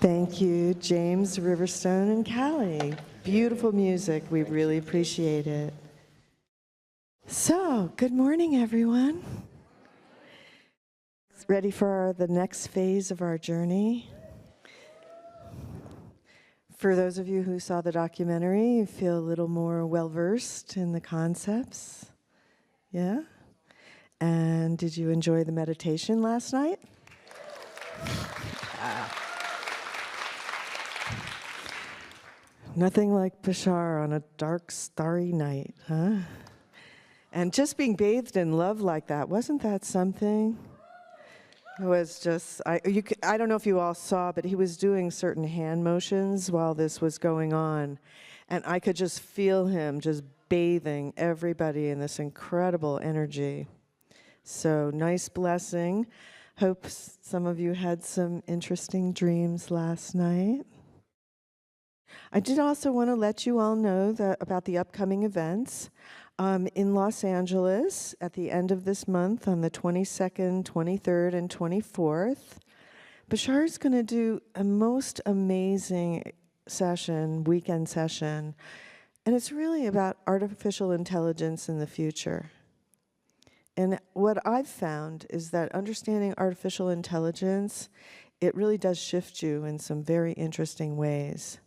Thank you, James, Riverstone, and Callie. Beautiful music. We really appreciate it. So, good morning, everyone. Ready for the next phase of our journey? For those of you who saw the documentary, you feel a little more well-versed in the concepts? Yeah? And did you enjoy the meditation last night? Nothing like Bashar on a dark, starry night, huh? And just being bathed in love like that, wasn't that something? It was just, I don't know if you all saw, but he was doing certain hand motions while this was going on. And I could just feel him just bathing everybody in this incredible energy. So nice blessing. Hope some of you had some interesting dreams last night. I did also want to let you all know about the upcoming events. In Los Angeles, at the end of this month, on the 22nd, 23rd, and 24th, Bashar is going to do a most amazing session, weekend session, and it's really about artificial intelligence in the future. And what I've found is that understanding artificial intelligence, it really does shift you in some very interesting ways.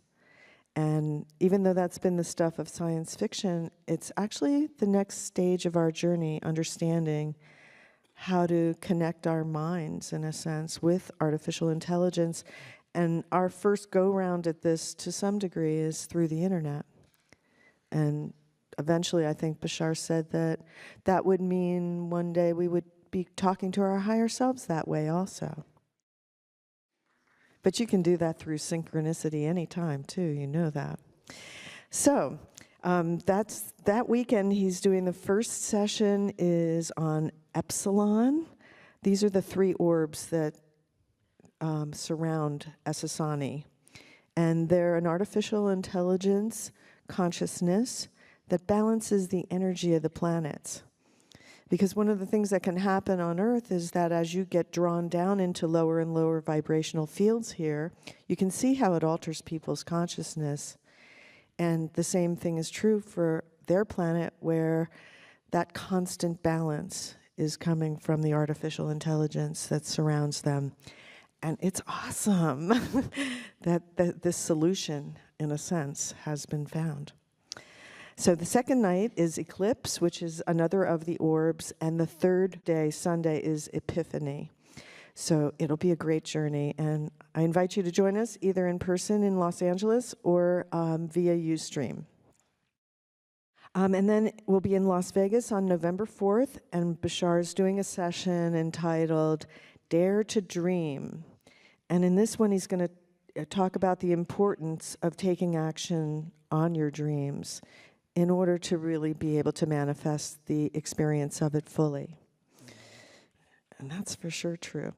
And even though that's been the stuff of science fiction, it's actually the next stage of our journey, understanding how to connect our minds, in a sense, with artificial intelligence. And our first go-round at this, to some degree, is through the internet. And eventually, I think Bashar said that that would mean one day we would be talking to our higher selves that way also. But you can do that through synchronicity anytime, too. You know that. So that's that weekend. He's doing the first session is on Epsilon. These are the three orbs that surround Essassani. And they're an artificial intelligence consciousness that balances the energy of the planets. Because one of the things that can happen on Earth is that as you get drawn down into lower and lower vibrational fields here, you can see how it alters people's consciousness. And the same thing is true for their planet, where that constant balance is coming from the artificial intelligence that surrounds them. And it's awesome that this solution, in a sense, has been found. So the second night is Eclipse, which is another of the orbs, and the third day, Sunday, is Epiphany. So it'll be a great journey, and I invite you to join us either in person in Los Angeles or via Ustream. And then we'll be in Las Vegas on November 4th, and Bashar is doing a session entitled Dare to Dream. And in this one, he's going to talk about the importance of taking action on your dreams in order to really be able to manifest the experience of it fully. And that's for sure true.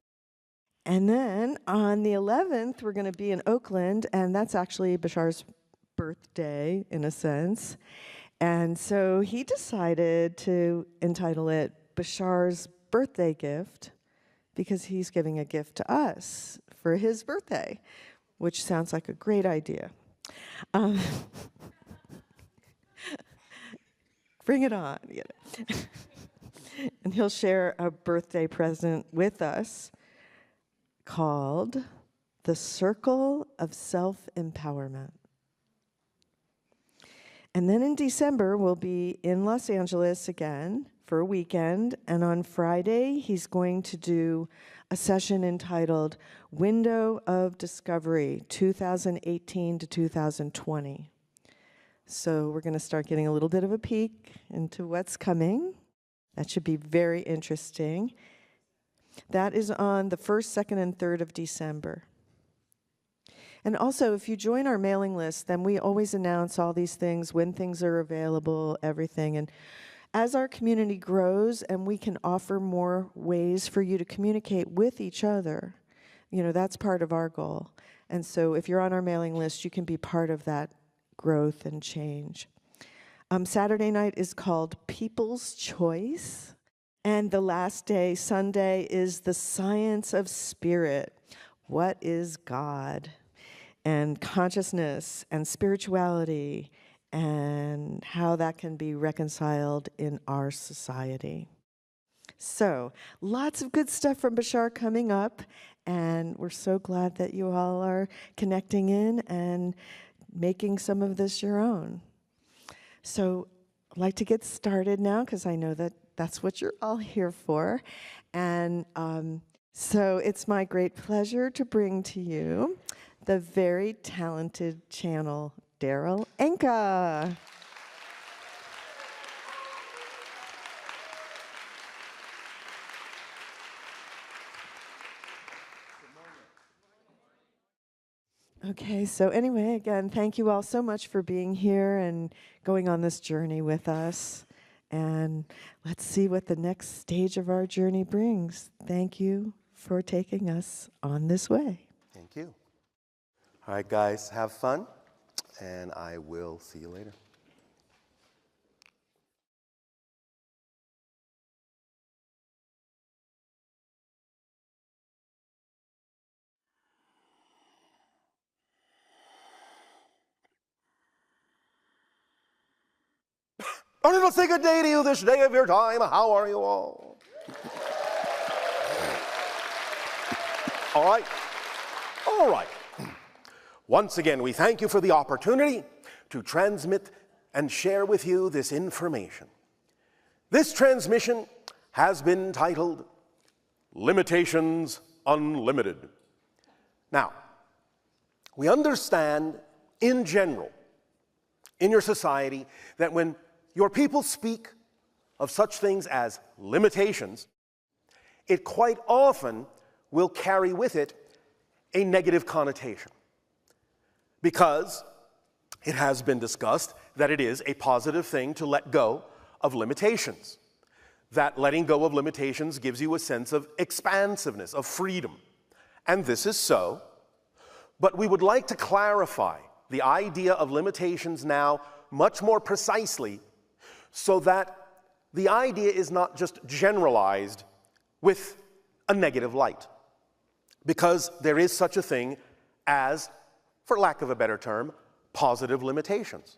And then on the 11th, we're going to be in Oakland, and that's actually Bashar's birthday, in a sense. And so he decided to entitle it Bashar's Birthday Gift, because he's giving a gift to us for his birthday, which sounds like a great idea. Bring it on. And he'll share a birthday present with us called The Circle of Self-Empowerment. And then in December, we'll be in Los Angeles again for a weekend. And on Friday, he's going to do a session entitled Window of Discovery, 2018 to 2020. So we're going to start getting a little bit of a peek into what's coming. That should be very interesting. That is on the 1st, 2nd, and 3rd of December. And also, if you join our mailing list, then we always announce all these things, when things are available, everything. And as our community grows and we can offer more ways for you to communicate with each other, you know, that's part of our goal. And so if you're on our mailing list, you can be part of that growth and change. Saturday night is called People's Choice. And the last day, Sunday, is the Science of Spirit. What is God? and consciousness and spirituality and how that can be reconciled in our society. So, lots of good stuff from Bashar coming up, and we're so glad that you all are connecting in and making some of this your own. So, I'd like to get started now because I know that that's what you're all here for. And so it's my great pleasure to bring to you the very talented channel, Daryl Enka. Okay, so anyway, again, thank you all so much for being here and going on this journey with us. And let's see what the next stage of our journey brings. Thank you for taking us on this way. Thank you. All right, guys, have fun, and I will see you later. I want to say good day to you this day of your time. How are you all? All right. All right. Once again, we thank you for the opportunity to transmit and share with you this information. This transmission has been titled Limitations Unlimited. Now, we understand in general, in your society, that when your people speak of such things as limitations, it quite often will carry with it a negative connotation, because it has been discussed that it is a positive thing to let go of limitations. That letting go of limitations gives you a sense of expansiveness, of freedom. And this is so, but we would like to clarify the idea of limitations now much more precisely, so that the idea is not just generalized with a negative light. Because there is such a thing as, for lack of a better term, positive limitations.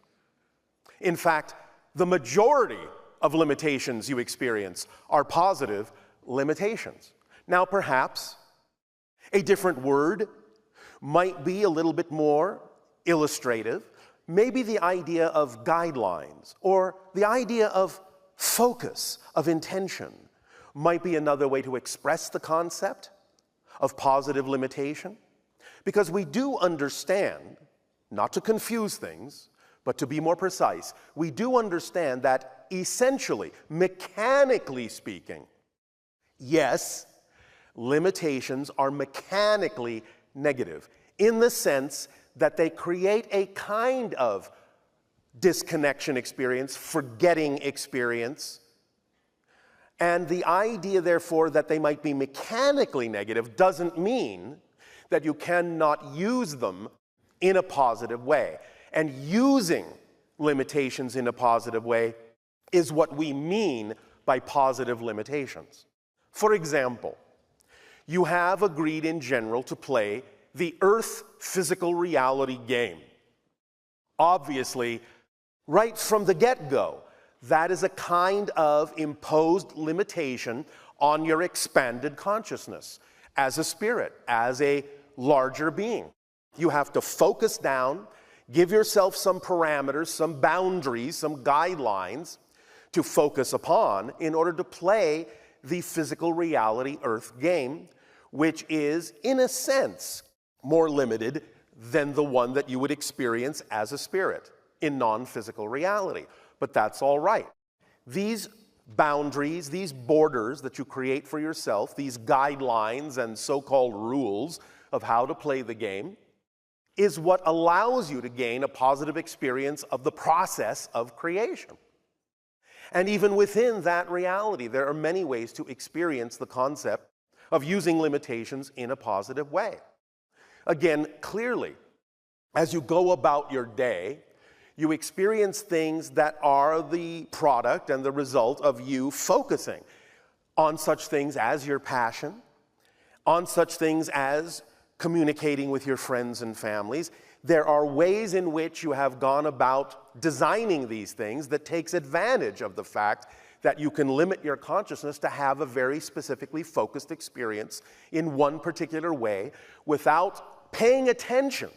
In fact, the majority of limitations you experience are positive limitations. Now, perhaps a different word might be a little bit more illustrative. Maybe the idea of guidelines or the idea of focus, of intention, might be another way to express the concept of positive limitation. Because we do understand, not to confuse things, but to be more precise, we do understand that essentially, mechanically speaking, yes, limitations are mechanically negative in the sense that they create a kind of disconnection experience, forgetting experience. And the idea, therefore, that they might be mechanically negative doesn't mean that you cannot use them in a positive way. And using limitations in a positive way is what we mean by positive limitations. For example, you have agreed in general to play the Earth physical reality game. Obviously, right from the get-go, that is a kind of imposed limitation on your expanded consciousness as a spirit, as a larger being. You have to focus down, give yourself some parameters, some boundaries, some guidelines to focus upon in order to play the physical reality Earth game, which is, in a sense, more limited than the one that you would experience as a spirit in non-physical reality. But that's all right. These boundaries, these borders that you create for yourself, these guidelines and so-called rules of how to play the game, is what allows you to gain a positive experience of the process of creation. And even within that reality, there are many ways to experience the concept of using limitations in a positive way. Again, clearly, as you go about your day, you experience things that are the product and the result of you focusing on such things as your passion, on such things as communicating with your friends and families. There are ways in which you have gone about designing these things that takes advantage of the fact that you can limit your consciousness to have a very specifically focused experience in one particular way without paying attention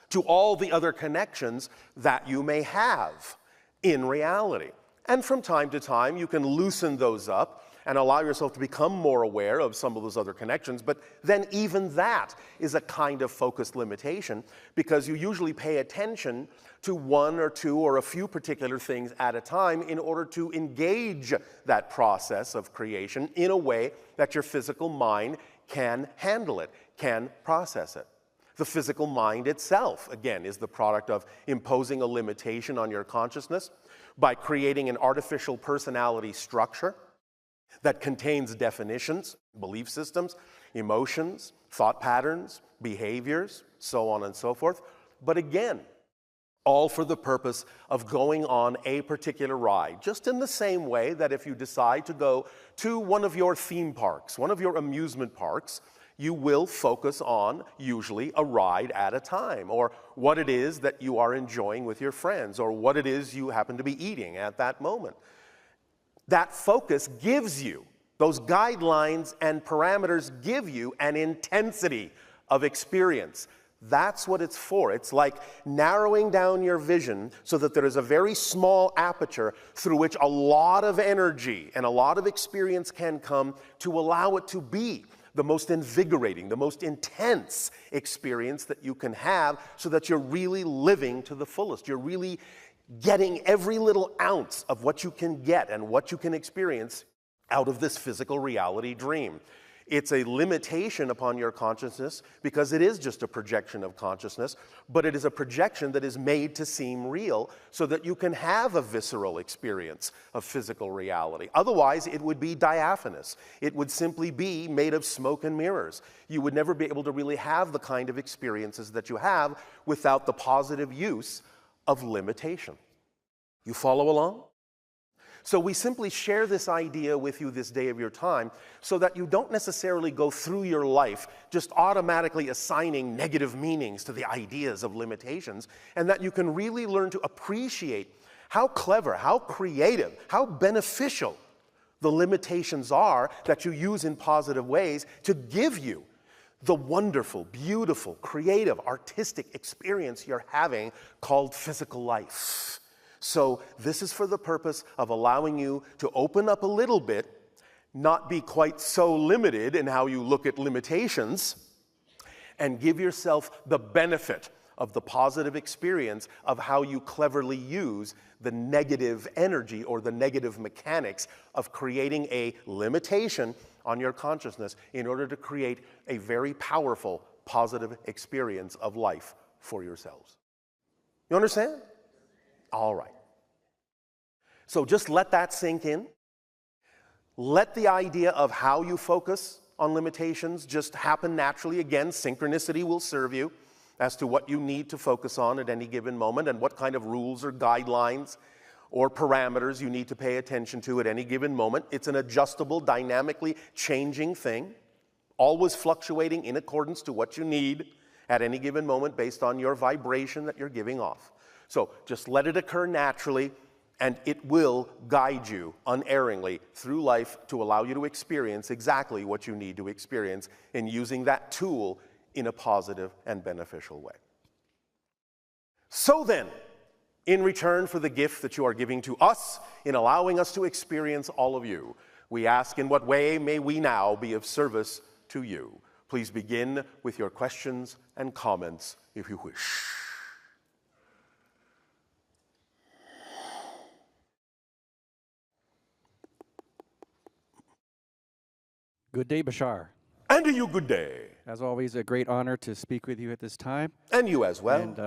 to all the other connections that you may have in reality. And from time to time, you can loosen those up and allow yourself to become more aware of some of those other connections, but then even that is a kind of focused limitation because you usually pay attention to one or two or a few particular things at a time in order to engage that process of creation in a way that your physical mind can handle it, can process it. The physical mind itself, again, is the product of imposing a limitation on your consciousness by creating an artificial personality structure that contains definitions, belief systems, emotions, thought patterns, behaviors, so on and so forth. But again, all for the purpose of going on a particular ride, just in the same way that if you decide to go to one of your theme parks, one of your amusement parks, you will focus on, usually, a ride at a time, or what it is that you are enjoying with your friends, or what it is you happen to be eating at that moment. That focus gives you, those guidelines and parameters give you an intensity of experience. That's what it's for. It's like narrowing down your vision so that there is a very small aperture through which a lot of energy and a lot of experience can come to allow it to be the most invigorating, the most intense experience that you can have so that you're really living to the fullest. You're really getting every little ounce of what you can get and what you can experience out of this physical reality dream. It's a limitation upon your consciousness because it is just a projection of consciousness, but it is a projection that is made to seem real so that you can have a visceral experience of physical reality. Otherwise, it would be diaphanous. It would simply be made of smoke and mirrors. You would never be able to really have the kind of experiences that you have without the positive use of limitation. You follow along? So we simply share this idea with you this day of your time so that you don't necessarily go through your life just automatically assigning negative meanings to the ideas of limitations, and that you can really learn to appreciate how clever, how creative, how beneficial the limitations are that you use in positive ways to give you the wonderful, beautiful, creative, artistic experience you're having called physical life. So this is for the purpose of allowing you to open up a little bit, not be quite so limited in how you look at limitations, and give yourself the benefit of the positive experience of how you cleverly use the negative energy or the negative mechanics of creating a limitation on your consciousness in order to create a very powerful positive experience of life for yourselves. You understand? All right. So just let that sink in. Let the idea of how you focus on limitations just happen naturally. Again, synchronicity will serve you as to what you need to focus on at any given moment and what kind of rules or guidelines or parameters you need to pay attention to at any given moment. It's an adjustable, dynamically changing thing, always fluctuating in accordance to what you need at any given moment based on your vibration that you're giving off. So just let it occur naturally, and it will guide you unerringly through life to allow you to experience exactly what you need to experience in using that tool in a positive and beneficial way. So then, in return for the gift that you are giving to us in allowing us to experience all of you, we ask, in what way may we now be of service to you? Please begin with your questions and comments if you wish. Good day, Bashar. And to you, good day. As always, a great honor to speak with you at this time. And you as well. And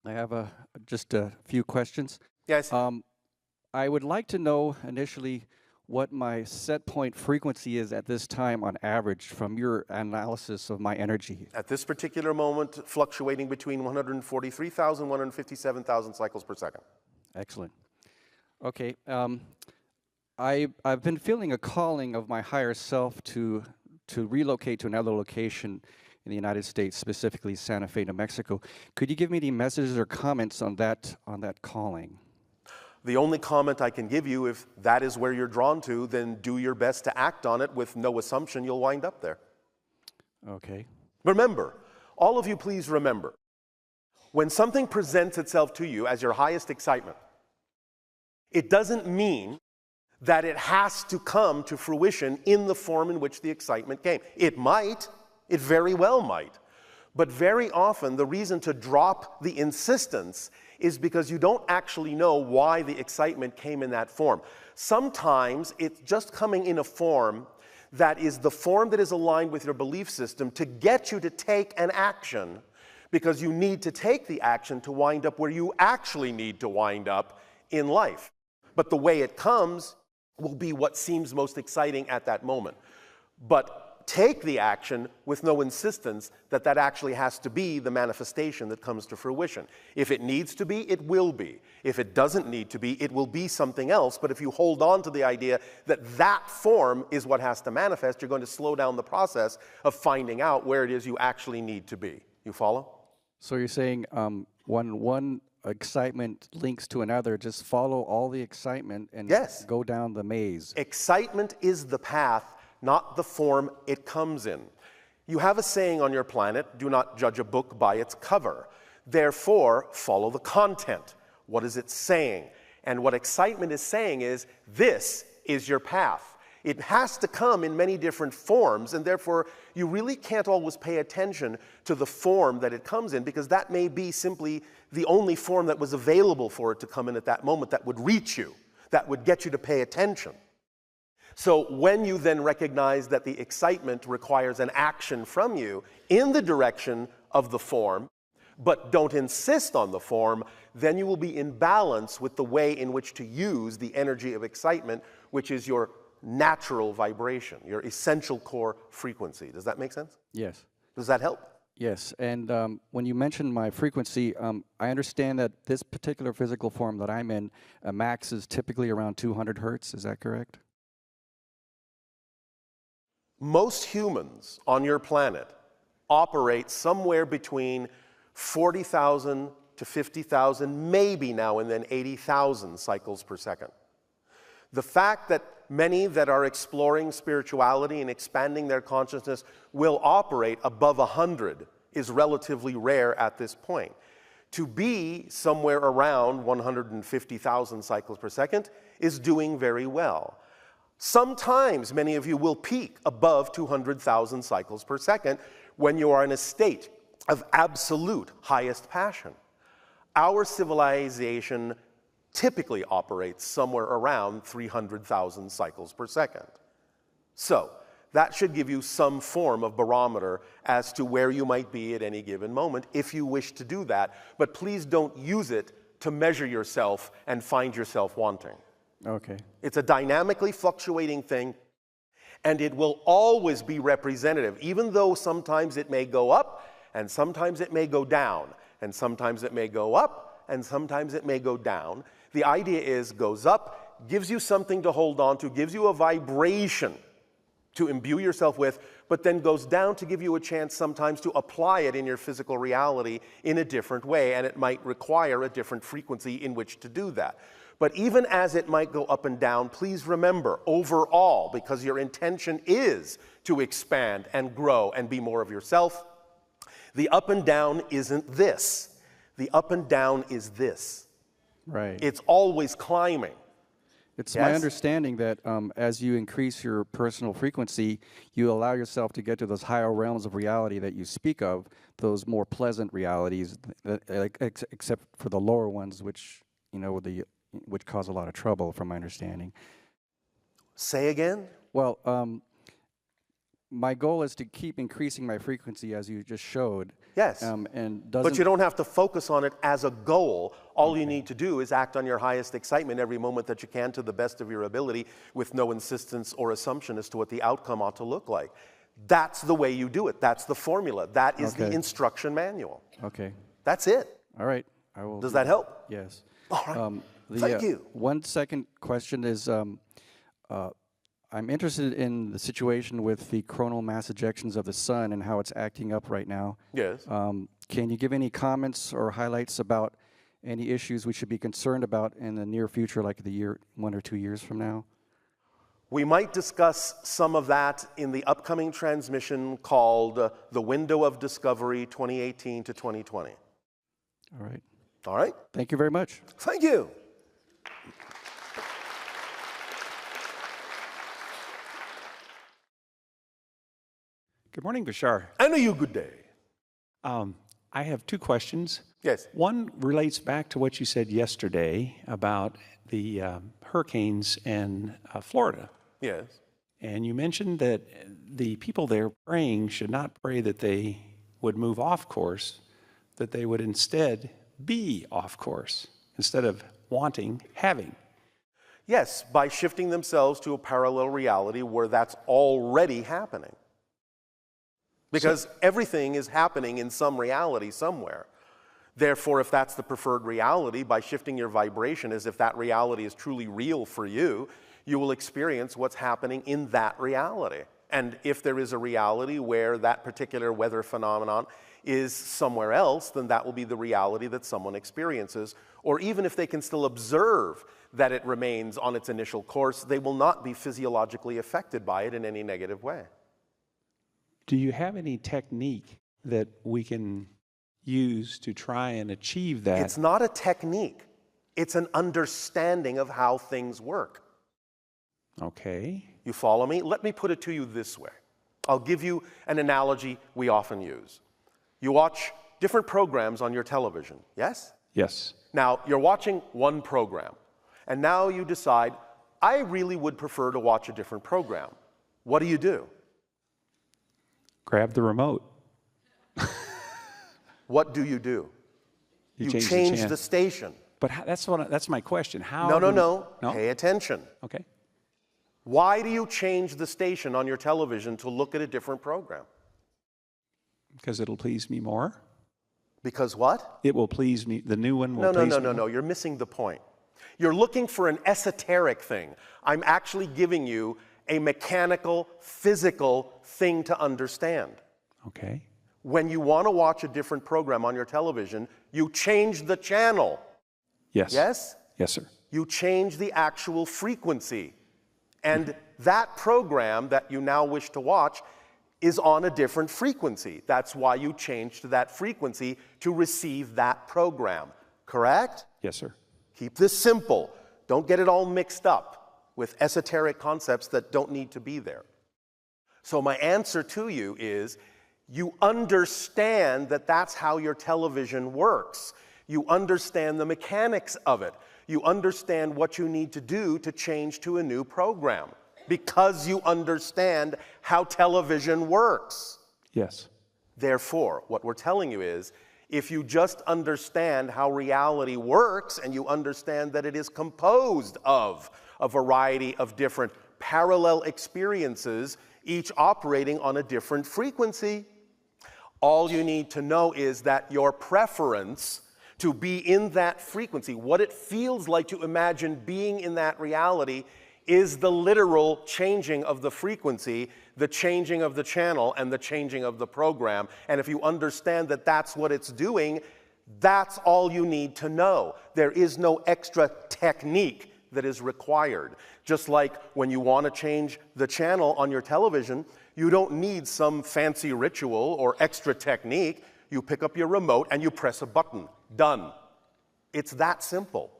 I have just a few questions. Yes. I would like to know initially what my set point frequency is at this time on average from your analysis of my energy. At this particular moment, fluctuating between 143,000, 157,000 cycles per second. Excellent. Okay. I've been feeling a calling of my higher self to relocate to another location in the United States, specifically Santa Fe, New Mexico. Could you give me any messages or comments on that calling? The only comment I can give you, if that is where you're drawn to, then do your best to act on it with no assumption you'll wind up there. Okay. Remember, all of you please remember, when something presents itself to you as your highest excitement, it doesn't mean that it has to come to fruition in the form in which the excitement came. It might, it very well might. But very often, the reason to drop the insistence is because you don't actually know why the excitement came in that form. Sometimes it's just coming in a form that is the form that is aligned with your belief system to get you to take an action, because you need to take the action to wind up where you actually need to wind up in life. But the way it comes will be what seems most exciting at that moment. But take the action with no insistence that that actually has to be the manifestation that comes to fruition. If it needs to be, it will be. If it doesn't need to be, it will be something else. But if you hold on to the idea that that form is what has to manifest, you're going to slow down the process of finding out where it is you actually need to be. You follow? So you're saying when one excitement links to another, just follow all the excitement and Yes. go down the maze. Excitement is the path, not the form it comes in. You have a saying on your planet, do not judge a book by its cover. Therefore, follow the content. What is it saying? And what excitement is saying is, this is your path. It has to come in many different forms, and therefore you really can't always pay attention to the form that it comes in, because that may be simply the only form that was available for it to come in at that moment that would reach you, that would get you to pay attention. So when you then recognize that the excitement requires an action from you in the direction of the form, but don't insist on the form, then you will be in balance with the way in which to use the energy of excitement, which is your natural vibration, your essential core frequency. Does that make sense? Yes. Does that help? Yes, and when you mentioned my frequency, I understand that this particular physical form that I'm in, max is typically around 200 hertz. Is that correct? Most humans on your planet operate somewhere between 40,000 to 50,000, maybe now and then 80,000 cycles per second. The fact that many that are exploring spirituality and expanding their consciousness will operate above 100 is relatively rare at this point. To be somewhere around 150,000 cycles per second is doing very well. Sometimes many of you will peak above 200,000 cycles per second when you are in a state of absolute highest passion. Our civilization typically operates somewhere around 300,000 cycles per second. So that should give you some form of barometer as to where you might be at any given moment if you wish to do that. But please don't use it to measure yourself and find yourself wanting. Okay. It's a dynamically fluctuating thing, and it will always be representative, even though sometimes it may go up, and sometimes it may go down, and sometimes it may go up, and sometimes it may go down. The idea is, goes up, gives you something to hold on to, gives you a vibration to imbue yourself with, but then goes down to give you a chance sometimes to apply it in your physical reality in a different way, and it might require a different frequency in which to do that. But even as it might go up and down, please remember, overall, because your intention is to expand and grow and be more of yourself, the up and down isn't this. The up and down is this. Right. It's always climbing. It's Yes? my understanding that as you increase your personal frequency, you allow yourself to get to those higher realms of reality that you speak of, those more pleasant realities, except for the lower ones, which, you know, which cause a lot of trouble, from my understanding. Say again? Well, my goal is to keep increasing my frequency, as you just showed. Yes. And But you don't have to focus on it as a goal. All you need to do is act on your highest excitement every moment that you can to the best of your ability, with no insistence or assumption as to what the outcome ought to look like. That's the way you do it. That's the formula. That is the instruction manual. Okay. That's it. All right. I will. Does that help? Yes. All right. Thank you. 1 second question is, I'm interested in the situation with the coronal mass ejections of the sun and how it's acting up right now. Yes. Can you give any comments or highlights about any issues we should be concerned about in the near future, like the year, 1 or 2 years from now? We might discuss some of that in the upcoming transmission called The Window of Discovery 2018 to 2020. All right. All right? Thank you very much. Thank you. Good morning, Bashar. And a you good day. I have 2 questions. Yes. One relates back to what you said yesterday about the hurricanes in Florida. Yes. And you mentioned that the people there praying should not pray that they would move off course, that they would instead be off course, instead of wanting, having. Yes, by shifting themselves to a parallel reality where that's already happening. Because everything is happening in some reality somewhere. Therefore, if that's the preferred reality, by shifting your vibration as if that reality is truly real for you, you will experience what's happening in that reality. And if there is a reality where that particular weather phenomenon is somewhere else, then that will be the reality that someone experiences. Or even if they can still observe that it remains on its initial course, they will not be physiologically affected by it in any negative way. Do you have any technique that we can use to try and achieve that? It's not a technique. It's an understanding of how things work. Okay. You follow me? Let me put it to you this way. I'll give you an analogy we often use. You watch different programs on your television, yes? Yes. Now, you're watching one program, and now you decide, I really would prefer to watch a different program. What do? Grab the remote. What do? You change change the the station. But that's my question. How? No. No? Pay attention. Okay. Why do you change the station on your television to look at a different program? Because it'll please me more. Because what? It will please me. The new one will please me. No. You're missing the point. You're looking for an esoteric thing. I'm actually giving you a mechanical, physical thing to understand. Okay. When you want to watch a different program on your television, you change the channel. Yes. Yes? Yes, sir. You change the actual frequency. And that program that you now wish to watch is on a different frequency. That's why you change to that frequency to receive that program. Correct? Yes, sir. Keep this simple. Don't get it all mixed up with esoteric concepts that don't need to be there. So my answer to you is, you understand that that's how your television works. You understand the mechanics of it. You understand what you need to do to change to a new program because you understand how television works. Yes. Therefore, what we're telling you is, if you just understand how reality works and you understand that it is composed of a variety of different parallel experiences, each operating on a different frequency, all you need to know is that your preference to be in that frequency, what it feels like to imagine being in that reality, is the literal changing of the frequency, the changing of the channel, and the changing of the program. And if you understand that that's what it's doing, that's all you need to know. There is no extra technique that is required. Just like when you want to change the channel on your television, you don't need some fancy ritual or extra technique. You pick up your remote and you press a button. Done. It's that simple.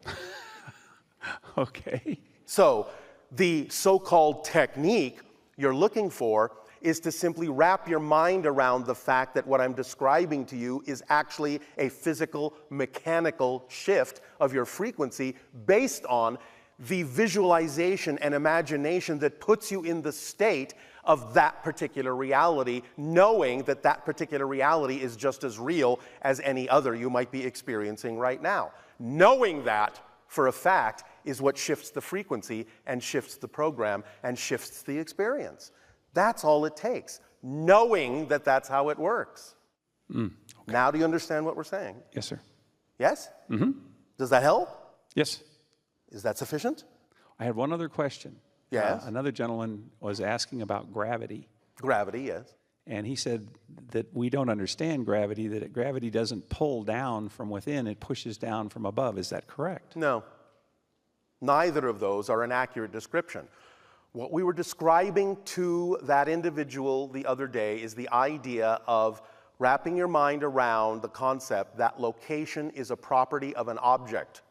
Okay. So the so-called technique you're looking for is to simply wrap your mind around the fact that what I'm describing to you is actually a physical, mechanical shift of your frequency based on the visualization and imagination that puts you in the state of that particular reality, knowing that that particular reality is just as real as any other you might be experiencing right now. Knowing that for a fact is what shifts the frequency and shifts the program and shifts the experience. That's all it takes, knowing that that's how it works. Okay. Now do you understand what we're saying? Yes, sir. Yes? Mm-hmm. Does that help? Yes. Is that sufficient? I had one other question. Yes. Another gentleman was asking about gravity. Gravity, yes. And he said that we don't understand gravity, that gravity doesn't pull down from within, it pushes down from above. Is that correct? No. Neither of those are an accurate description. What we were describing to that individual the other day is the idea of wrapping your mind around the concept that location is a property of an object.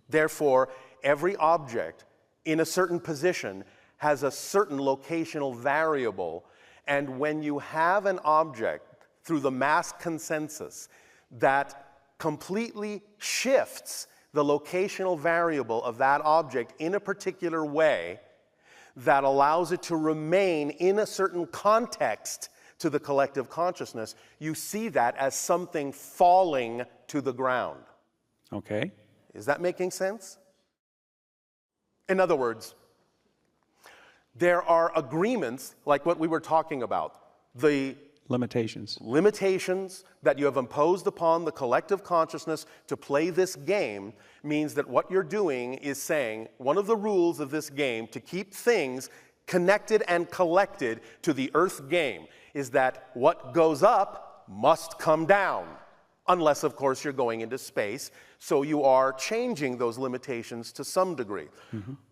Therefore, every object in a certain position has a certain locational variable, and when you have an object through the mass consensus that completely shifts the locational variable of that object in a particular way that allows it to remain in a certain context to the collective consciousness, you see that as something falling to the ground. Okay. Is that making sense? In other words, there are agreements like what we were talking about. The Limitations. limitations that you have imposed upon the collective consciousness to play this game means that what you're doing is saying one of the rules of this game to keep things connected and collected to the earth game is that what goes up must come down, unless of course you're going into space, so you are changing those limitations to some degree.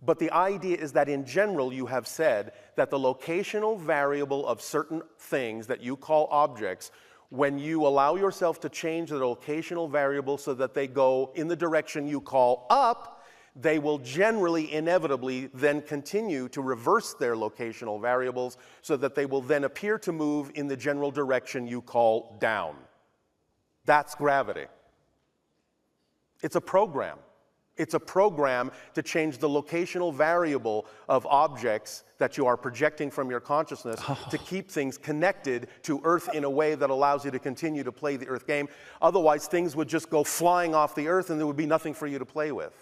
But the idea is that in general you have said that the locational variable of certain things that you call objects, when you allow yourself to change the locational variable so that they go in the direction you call up, they will generally, inevitably, then continue to reverse their locational variables so that they will then appear to move in the general direction you call down. That's gravity. It's a program. It's a program to change the locational variable of objects that you are projecting from your consciousness to keep things connected to Earth in a way that allows you to continue to play the Earth game. Otherwise, things would just go flying off the Earth and there would be nothing for you to play with.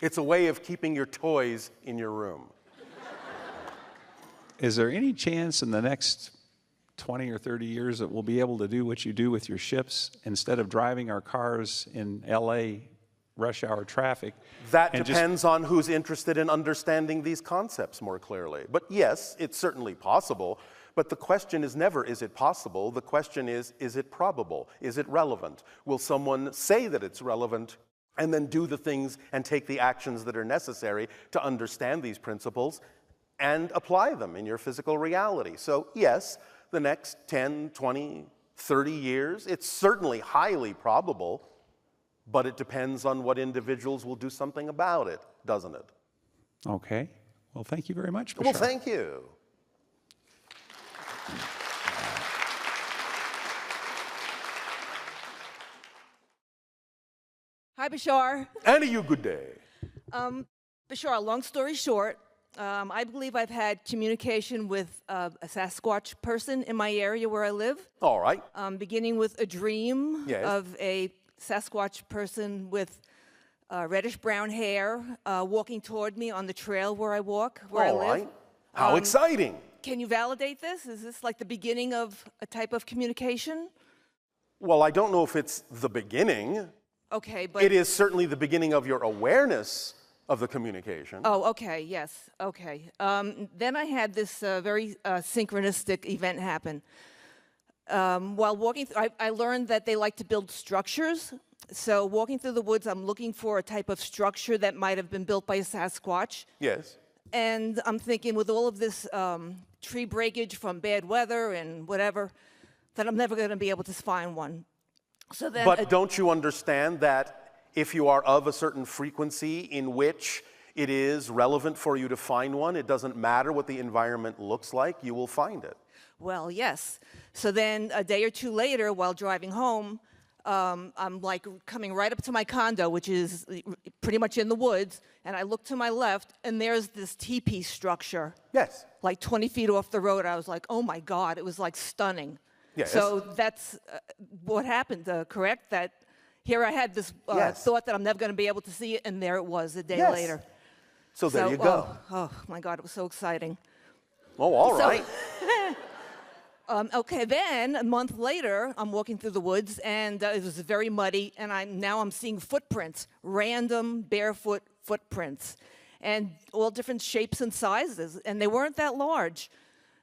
It's a way of keeping your toys in your room. Is there any chance in the next 20 or 30 years that we'll be able to do what you do with your ships instead of driving our cars in LA rush hour traffic? That depends on who's interested in understanding these concepts more clearly. But yes, it's certainly possible. But the question is never, is it possible? The question is it probable? Is it relevant? Will someone say that it's relevant and then do the things and take the actions that are necessary to understand these principles and apply them in your physical reality? So yes, the next 10, 20, 30 years, it's certainly highly probable, but it depends on what individuals will do something about it, doesn't it? Okay. Well, thank you very much, Bashar. Well, thank you. Hi, Bashar. And you good day. Bashar, long story short, I believe I've had communication with a Sasquatch person in my area where I live. All right. Beginning with a dream Yes. of a Sasquatch person with reddish-brown hair walking toward me on the trail where I walk, where I All live. right. How exciting. Can you validate this? Is this like the beginning of a type of communication? Well, I don't know if it's the beginning. Okay, but... It is certainly the beginning of your awareness of the communication. Oh, okay, yes, okay. Then I had this very synchronistic event happen. While walking, I learned that they like to build structures. So walking through the woods, I'm looking for a type of structure that might have been built by a Sasquatch. Yes. And I'm thinking with all of this tree breakage from bad weather and whatever, that I'm never going to be able to find one. So then, But don't you understand that if you are of a certain frequency in which it is relevant for you to find one, it doesn't matter what the environment looks like, you will find it. well, yes. So then a day or two later, while driving home, I'm like coming right up to my condo, which is pretty much in the woods, and I look to my left, and there's this teepee structure. Yes. Like 20 feet off the road. I was like, oh my God, it was like stunning. Yes. So that's what happened, correct? That here I had this Yes. thought that I'm never going to be able to see it, and there it was a day Yes. later. So there you go. Oh my God, it was so exciting. Oh, all right. Okay, then a month later, I'm walking through the woods, and it was very muddy, and now I'm seeing footprints, random barefoot footprints, and all different shapes and sizes, and they weren't that large.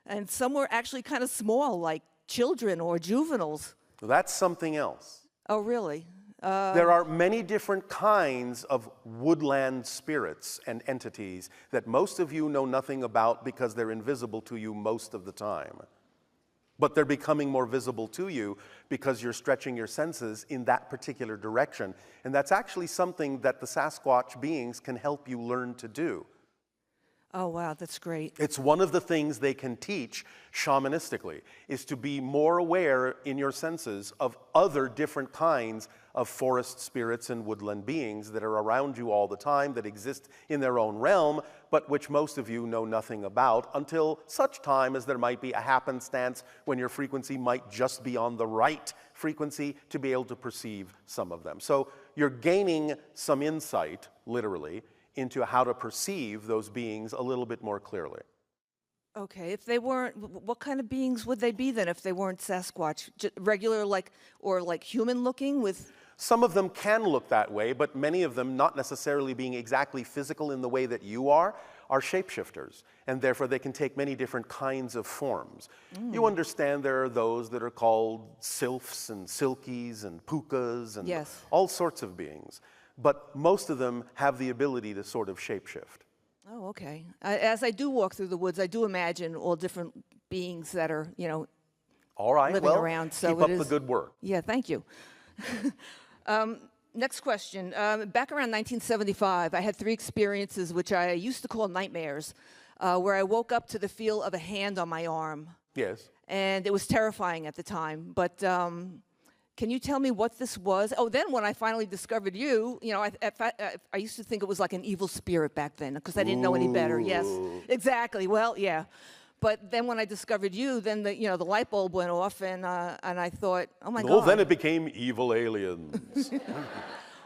And some were actually kind of small, like children or juveniles. That's something else. Oh, really? There are many different kinds of woodland spirits and entities that most of you know nothing about because they're invisible to you most of the time. But they're becoming more visible to you because you're stretching your senses in that particular direction. And that's actually something that the Sasquatch beings can help you learn to do. Oh, wow, that's great. It's one of the things they can teach shamanistically, is to be more aware in your senses of other different kinds of forest spirits and woodland beings that are around you all the time, that exist in their own realm, but which most of you know nothing about until such time as there might be a happenstance when your frequency might just be on the right frequency to be able to perceive some of them. So you're gaining some insight, literally, into how to perceive those beings a little bit more clearly. Okay, if they weren't, what kind of beings would they be then if they weren't Sasquatch? Regular, or human looking with? Some of them can look that way, but many of them, not necessarily being exactly physical in the way that you are shapeshifters, and therefore they can take many different kinds of forms. You understand there are those that are called sylphs and silkies and pukas and Yes. all sorts of beings, but most of them have the ability to sort of shapeshift. Oh, okay. As I do walk through the woods, I do imagine all different beings that are, All right, living well, around. So keep up it the is- good work. Yeah, thank you. Next question. Back around 1975, I had 3 experiences which I used to call nightmares, where I woke up to the feel of a hand on my arm. Yes. And it was terrifying at the time. But can you tell me what this was? Oh, then when I finally discovered you, I used to think it was like an evil spirit back then because I didn't know any better. Yes, exactly. Well, yeah. But then when I discovered you, then the light bulb went off, and I thought, oh my God. Well, then it became evil aliens.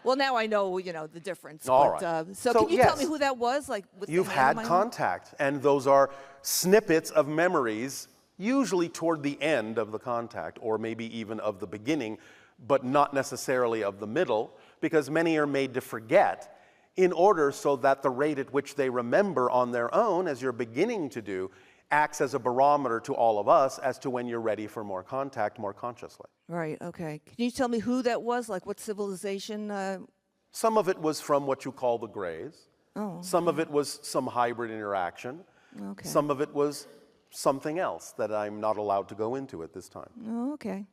Well, now I know the difference. All but, right. So can you tell me who that was? Like with You've the hand had on my arm? contact, and those are snippets of memories, usually toward the end of the contact, or maybe even of the beginning, but not necessarily of the middle, because many are made to forget in order so that the rate at which they remember on their own, as you're beginning to do, acts as a barometer to all of us as to when you're ready for more contact more consciously. Right, okay. Can you tell me who that was? Like what civilization? Some of it was from what you call the Greys. Oh. Some of it was some hybrid interaction. Okay. Some of it was something else that I'm not allowed to go into at this time. Oh, okay.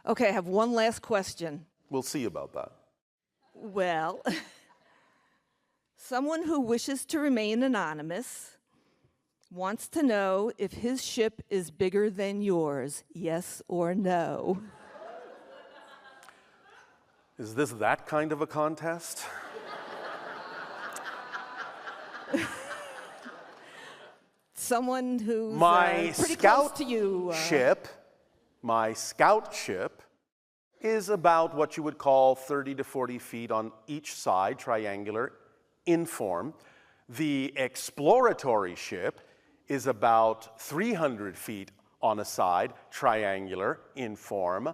Okay, I have one last question. We'll see about that. Well, someone who wishes to remain anonymous wants to know if his ship is bigger than yours, yes or no. Is this that kind of a contest? Someone who's My pretty close scout to you. my scout ship is about what you would call 30 to 40 feet on each side, triangular, in form. The exploratory ship is about 300 feet on a side, triangular, in form.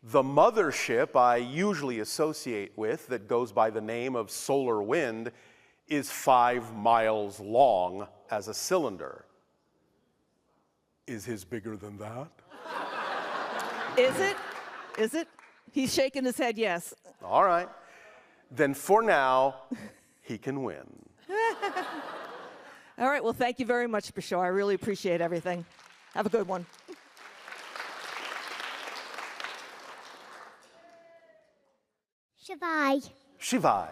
The mothership I usually associate with, that goes by the name of Solar Wind, is 5 miles long as a cylinder. Is his bigger than that? Is it? Is it? He's shaking his head yes. All right. Then for now, he can win. All right, well, thank you very much, Bashar. I really appreciate everything. Have a good one. Shavai, Shivai.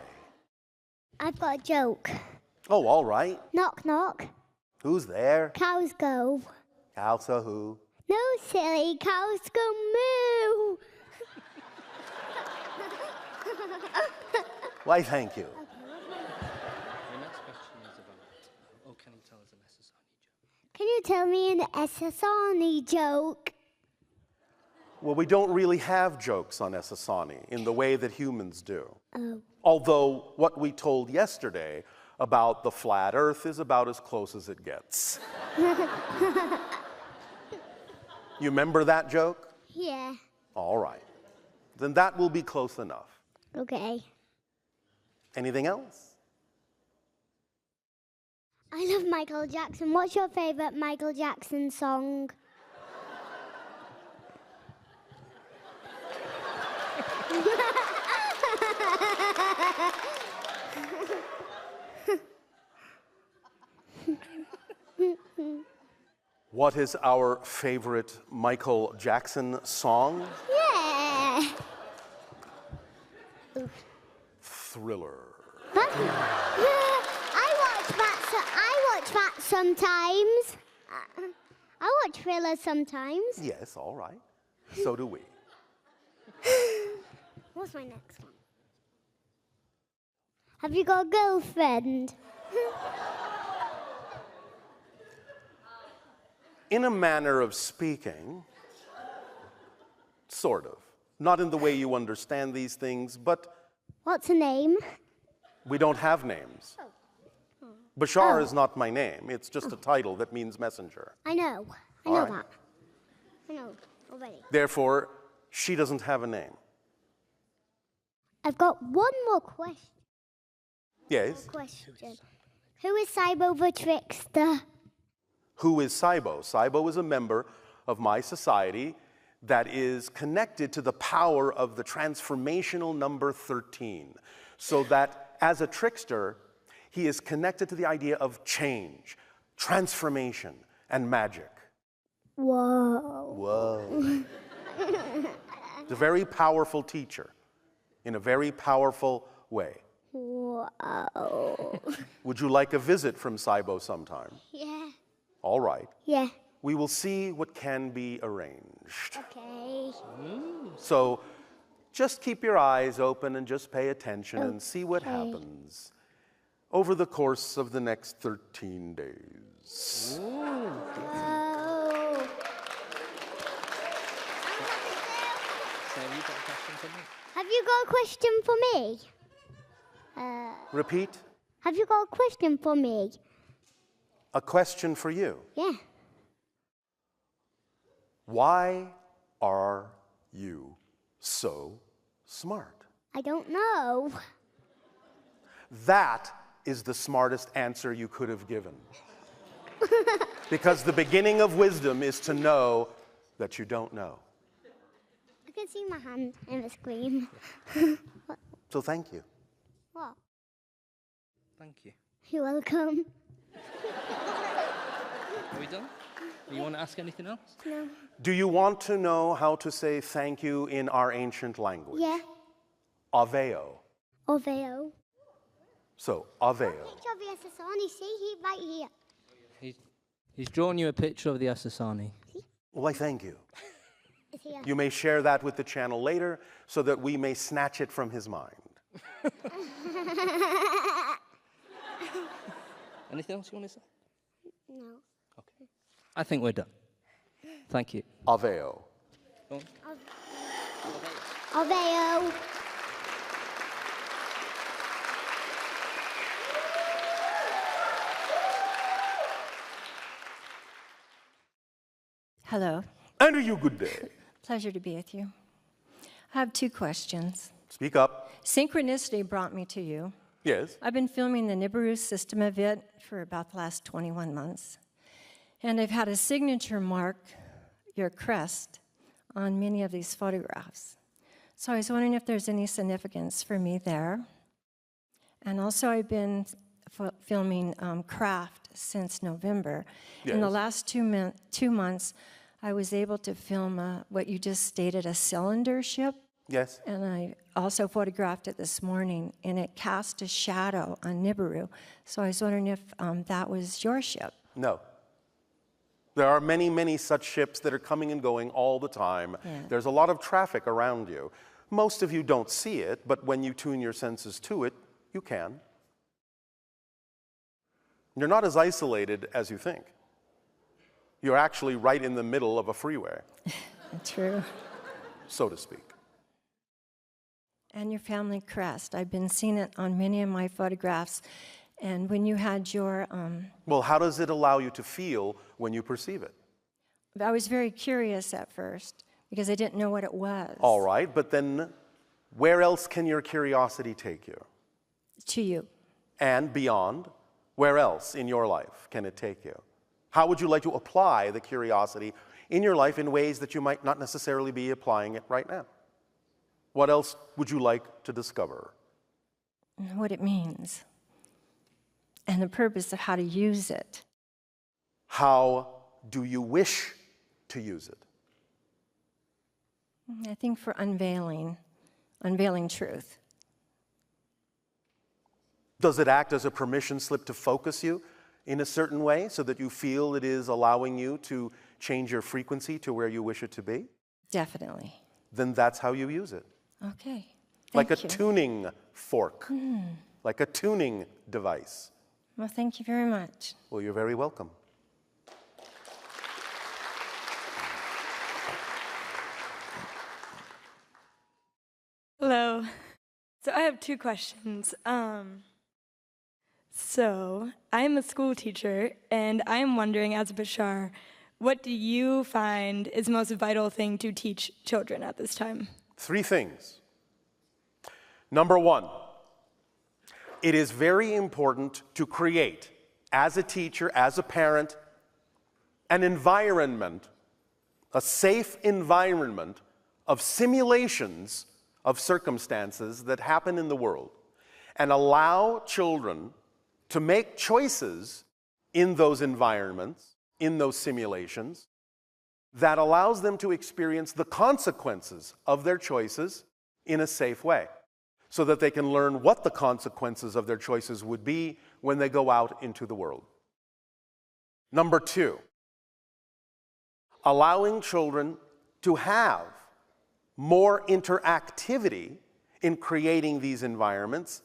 I've got a joke. Oh, all right. Knock, knock. Who's there? Cows go. Elsa who? No, silly, cows go moo. Why, thank you. The next question is about, can you tell us an SSRI joke? Can you tell me an SSRI joke? Well, we don't really have jokes on Essassani in the way that humans do. Oh. Although what we told yesterday about the flat Earth is about as close as it gets. You remember that joke? Yeah. All right. Then that will be close enough. Okay. Anything else? I love Michael Jackson. What's your favorite Michael Jackson song? What is our favorite Michael Jackson song? Yeah. Thriller. But, yeah, I watch that sometimes. I watch Thriller sometimes. Yes, all right. So do we. What's my next one? Have you got a girlfriend? In a manner of speaking, sort of. Not in the way you understand these things, but What's her name? we don't have names. Bashar is not my name. It's just a title that means messenger. I know. I All know right. that. I know already. Therefore, she doesn't have a name. I've got one more question. Yes. Who is Cybo the Trickster? Who is Cybo? Cybo is a member of my society that is connected to the power of the transformational number 13. So that as a trickster, he is connected to the idea of change, transformation, and magic. Whoa. Whoa. It's a very powerful teacher in a very powerful way. Whoa. Would you like a visit from Cybo sometime? Yeah. All right. Yeah. We will see what can be arranged. Okay. So just keep your eyes open and just pay attention and see what Okay. happens over the course of the next 13 days. Oh. So you got a question for me? Have you got a question for me? Repeat. Have you got a question for me? A question for you. Yeah. Why are you so smart? I don't know. That is the smartest answer you could have given. Because the beginning of wisdom is to know that you don't know. I can see my hand in the screen. So thank you. What? Thank you. You're welcome. Are we done? Do you want to ask anything else? No. Do you want to know how to say thank you in our ancient language? Yeah. Aveo. Oveo. So, aveo. Picture of the Asasani. See, right here. He's drawn you a picture of the Asasani. Why, thank you. It's here. You may share that with the channel later so that we may snatch it from his mind. Anything else you want to say? No. Okay. I think we're done. Thank you. Aveo. Go on. Oveo. Hello. And a you good day. Pleasure to be with you. I have two questions. Speak up. Synchronicity brought me to you. Yes. I've been filming the Nibiru system of it for about the last 21 months. And I've had a signature mark, your crest, on many of these photographs. So I was wondering if there's any significance for me there. And also I've been filming craft since November. In the Yes. last 2 months, I was able to film what you just stated, a cylinder ship. Yes. And I also photographed it this morning, and it cast a shadow on Nibiru. So I was wondering if that was your ship. No. There are many, many such ships that are coming and going all the time. Yeah. There's a lot of traffic around you. Most of you don't see it, but when you tune your senses to it, you can. You're not as isolated as you think. You're actually right in the middle of a freeway, True. so to speak. And your family crest. I've been seeing it on many of my photographs. And when you had your, Well, how does it allow you to feel when you perceive it? I was very curious at first because I didn't know what it was. All right, but then where else can your curiosity take you? To you. And beyond, Where else in your life can it take you? How would you like to apply the curiosity in your life in ways that you might not necessarily be applying it right now? What else would you like to discover? What it means, and the purpose of how to use it. How do you wish to use it? I think for unveiling truth. Does it act as a permission slip to focus you in a certain way so that you feel it is allowing you to change your frequency to where you wish it to be? Definitely. Then that's how you use it. Okay. Like a Thank you. tuning fork, like a tuning device. Well, thank you very much. Well, you're very welcome. Hello. So I have two questions. So I'm a school teacher, and I am wondering, as a Bashar, what do you find is the most vital thing to teach children at this time? 3 things. Number 1, it is very important to create, as a teacher, as a parent, an environment, a safe environment of simulations of circumstances that happen in the world, and allow children to make choices in those environments, in those simulations, that allows them to experience the consequences of their choices in a safe way, so that they can learn what the consequences of their choices would be when they go out into the world. Number 2, allowing children to have more interactivity in creating these environments,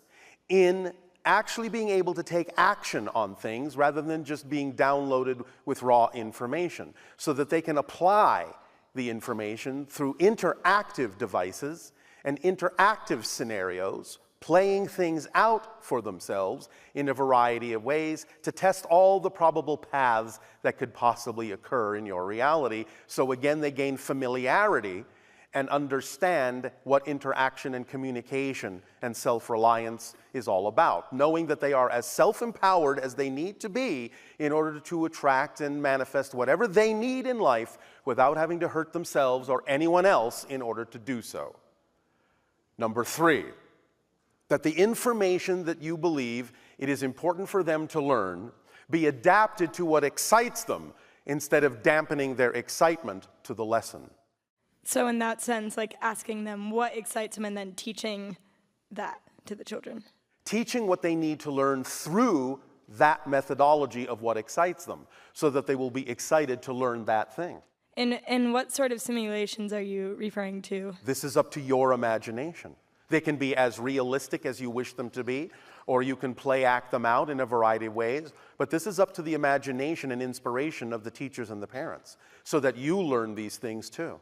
in actually being able to take action on things rather than just being downloaded with raw information, so that they can apply the information through interactive devices and interactive scenarios, playing things out for themselves in a variety of ways to test all the probable paths that could possibly occur in your reality. So again, they gain familiarity and understand what interaction and communication and self-reliance is all about, knowing that they are as self-empowered as they need to be in order to attract and manifest whatever they need in life without having to hurt themselves or anyone else in order to do so. Number 3, that the information that you believe it is important for them to learn be adapted to what excites them instead of dampening their excitement to the lesson. So in that sense, like asking them what excites them and then teaching that to the children. Teaching what they need to learn through that methodology of what excites them, so that they will be excited to learn that thing. And what sort of simulations are you referring to? This is up to your imagination. They can be as realistic as you wish them to be, or you can act them out in a variety of ways. But this is up to the imagination and inspiration of the teachers and the parents, so that you learn these things too.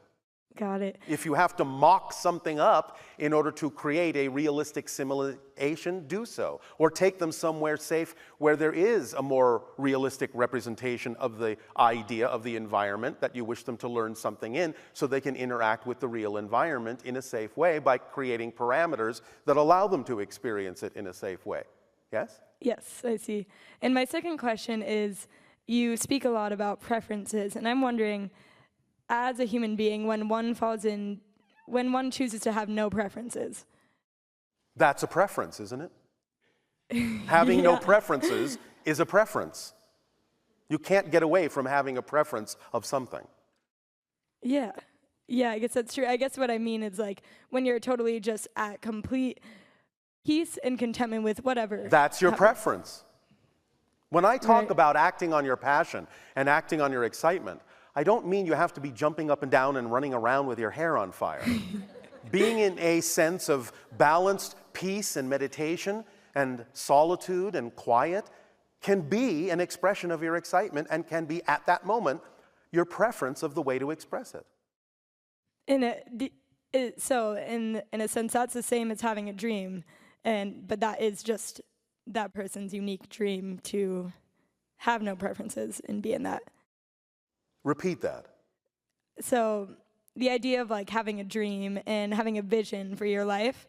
Got it. If you have to mock something up in order to create a realistic simulation, do so. Or take them somewhere safe where there is a more realistic representation of the idea of the environment that you wish them to learn something in, so they can interact with the real environment in a safe way by creating parameters that allow them to experience it in a safe way. Yes? Yes, I see. And my second question is, you speak a lot about preferences, and I'm wondering, as a human being, when one chooses to have no preferences. That's a preference, isn't it? Having no preferences is a preference. You can't get away from having a preference of something. Yeah, I guess that's true. I guess what I mean is like when you're totally just at complete peace and contentment with whatever. That's your happens. preference. When I talk Right. about acting on your passion and acting on your excitement, I don't mean you have to be jumping up and down and running around with your hair on fire. Being in a sense of balanced peace and meditation and solitude and quiet can be an expression of your excitement, and can be at that moment your preference of the way to express it. So in a sense, that's the same as having a dream, but that is just that person's unique dream to have no preferences and be in that. Repeat that. So the idea of like having a dream and having a vision for your life.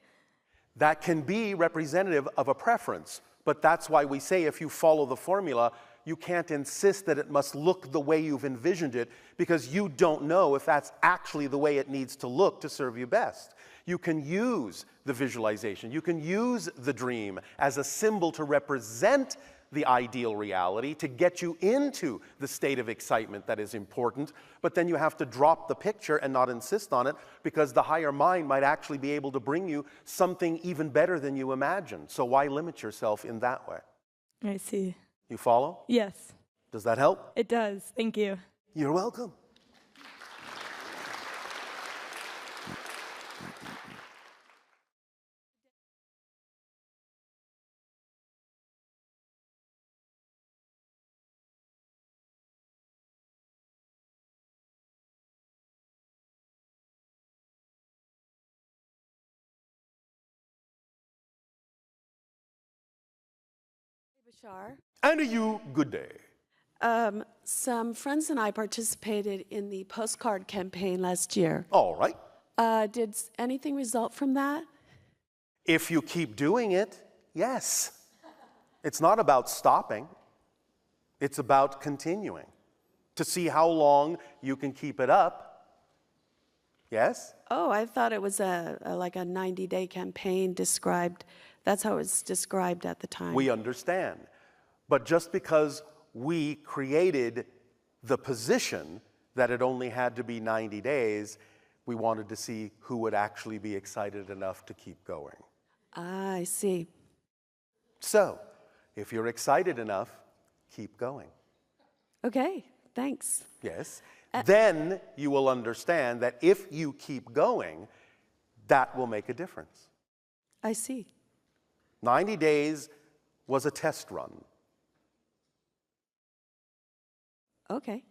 That can be representative of a preference, But that's why we say if you follow the formula, you can't insist that it must look the way you've envisioned it, because you don't know if that's actually the way it needs to look to serve you best. You can use the visualization, you can use the dream as a symbol to represent the ideal reality, to get you into the state of excitement that is important, but then you have to drop the picture and not insist on it, because the higher mind might actually be able to bring you something even better than you imagined. So why limit yourself in that way? I see. You follow? Yes, Does that help? it does. Thank you. You're welcome. Bashar. And to you, good day. Some friends and I participated in the postcard campaign last year. All right. Did anything result from that? If you keep doing it, yes. It's not about stopping. It's about continuing to see how long you can keep it up. Yes? Oh, I thought it was like a 90-day campaign described. That's how it was described at the time. We understand. But just because we created the position that it only had to be 90 days, we wanted to see who would actually be excited enough to keep going. Ah, I see. So, if you're excited enough, keep going. Okay, thanks. Yes. Then you will understand that if you keep going, that will make a difference. I see. 90 days was a test run. Okay.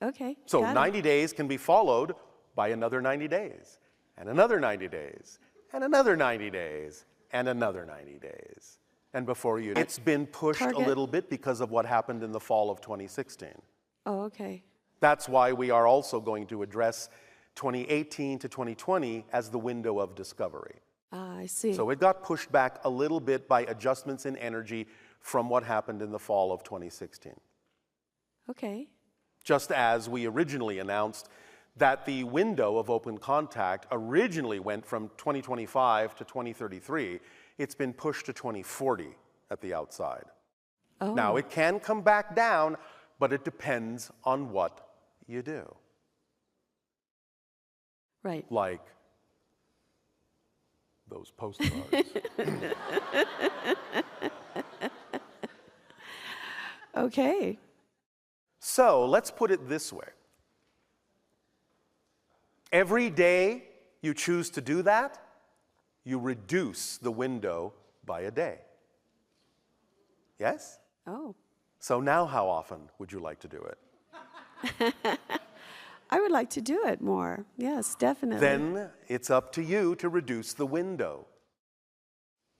Okay. So got it. 90 days can be followed by another 90 days, and another 90 days, and another 90 days, and another 90 days. And before you know it, it's been pushed a little bit because of what happened in the fall of 2016. Oh, okay. That's why we are also going to address 2018 to 2020 as the window of discovery. Ah, I see. So it got pushed back a little bit by adjustments in energy from what happened in the fall of 2016. Okay. Just as we originally announced that the window of open contact originally went from 2025 to 2033, it's been pushed to 2040 at the outside. Oh. Now, it can come back down, but it depends on what you do. Right. Like those postcards. Okay. So let's put it this way. Every day you choose to do that, you reduce the window by a day. Yes? Oh. So now how often would you like to do it? I would like to do it more. Yes, definitely. Then it's up to you to reduce the window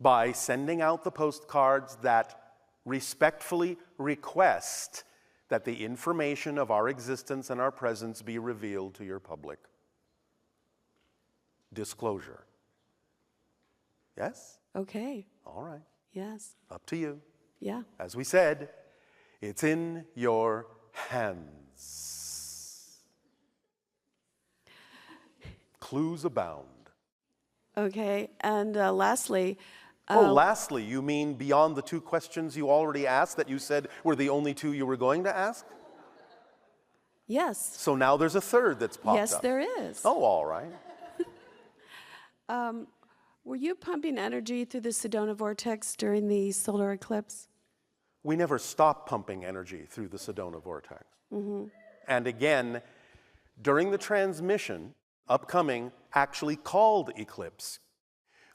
by sending out the postcards that respectfully request that the information of our existence and our presence be revealed to your public. Disclosure. Yes? Okay. All right. Yes. Up to you. Yeah. As we said, it's in your hands. Clues abound. Okay. And lastly, lastly, you mean beyond the two questions you already asked that you said were the only two you were going to ask? yes. So now there's a third that's popped up. Yes, there is. Oh, all right. Were you pumping energy through the Sedona vortex during the solar eclipse? We never stop pumping energy through the Sedona vortex. Mm-hmm. And again, during the transmission, upcoming, actually called eclipse,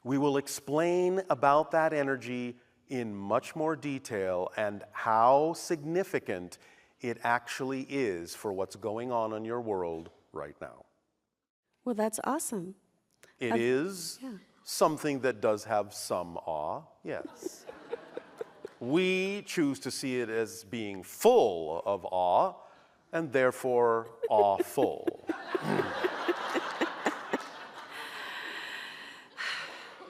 we will explain about that energy in much more detail and how significant it actually is for what's going on in your world right now. Well, that's awesome. It is something that does have some awe, yes. We choose to see it as being full of awe, and therefore awful.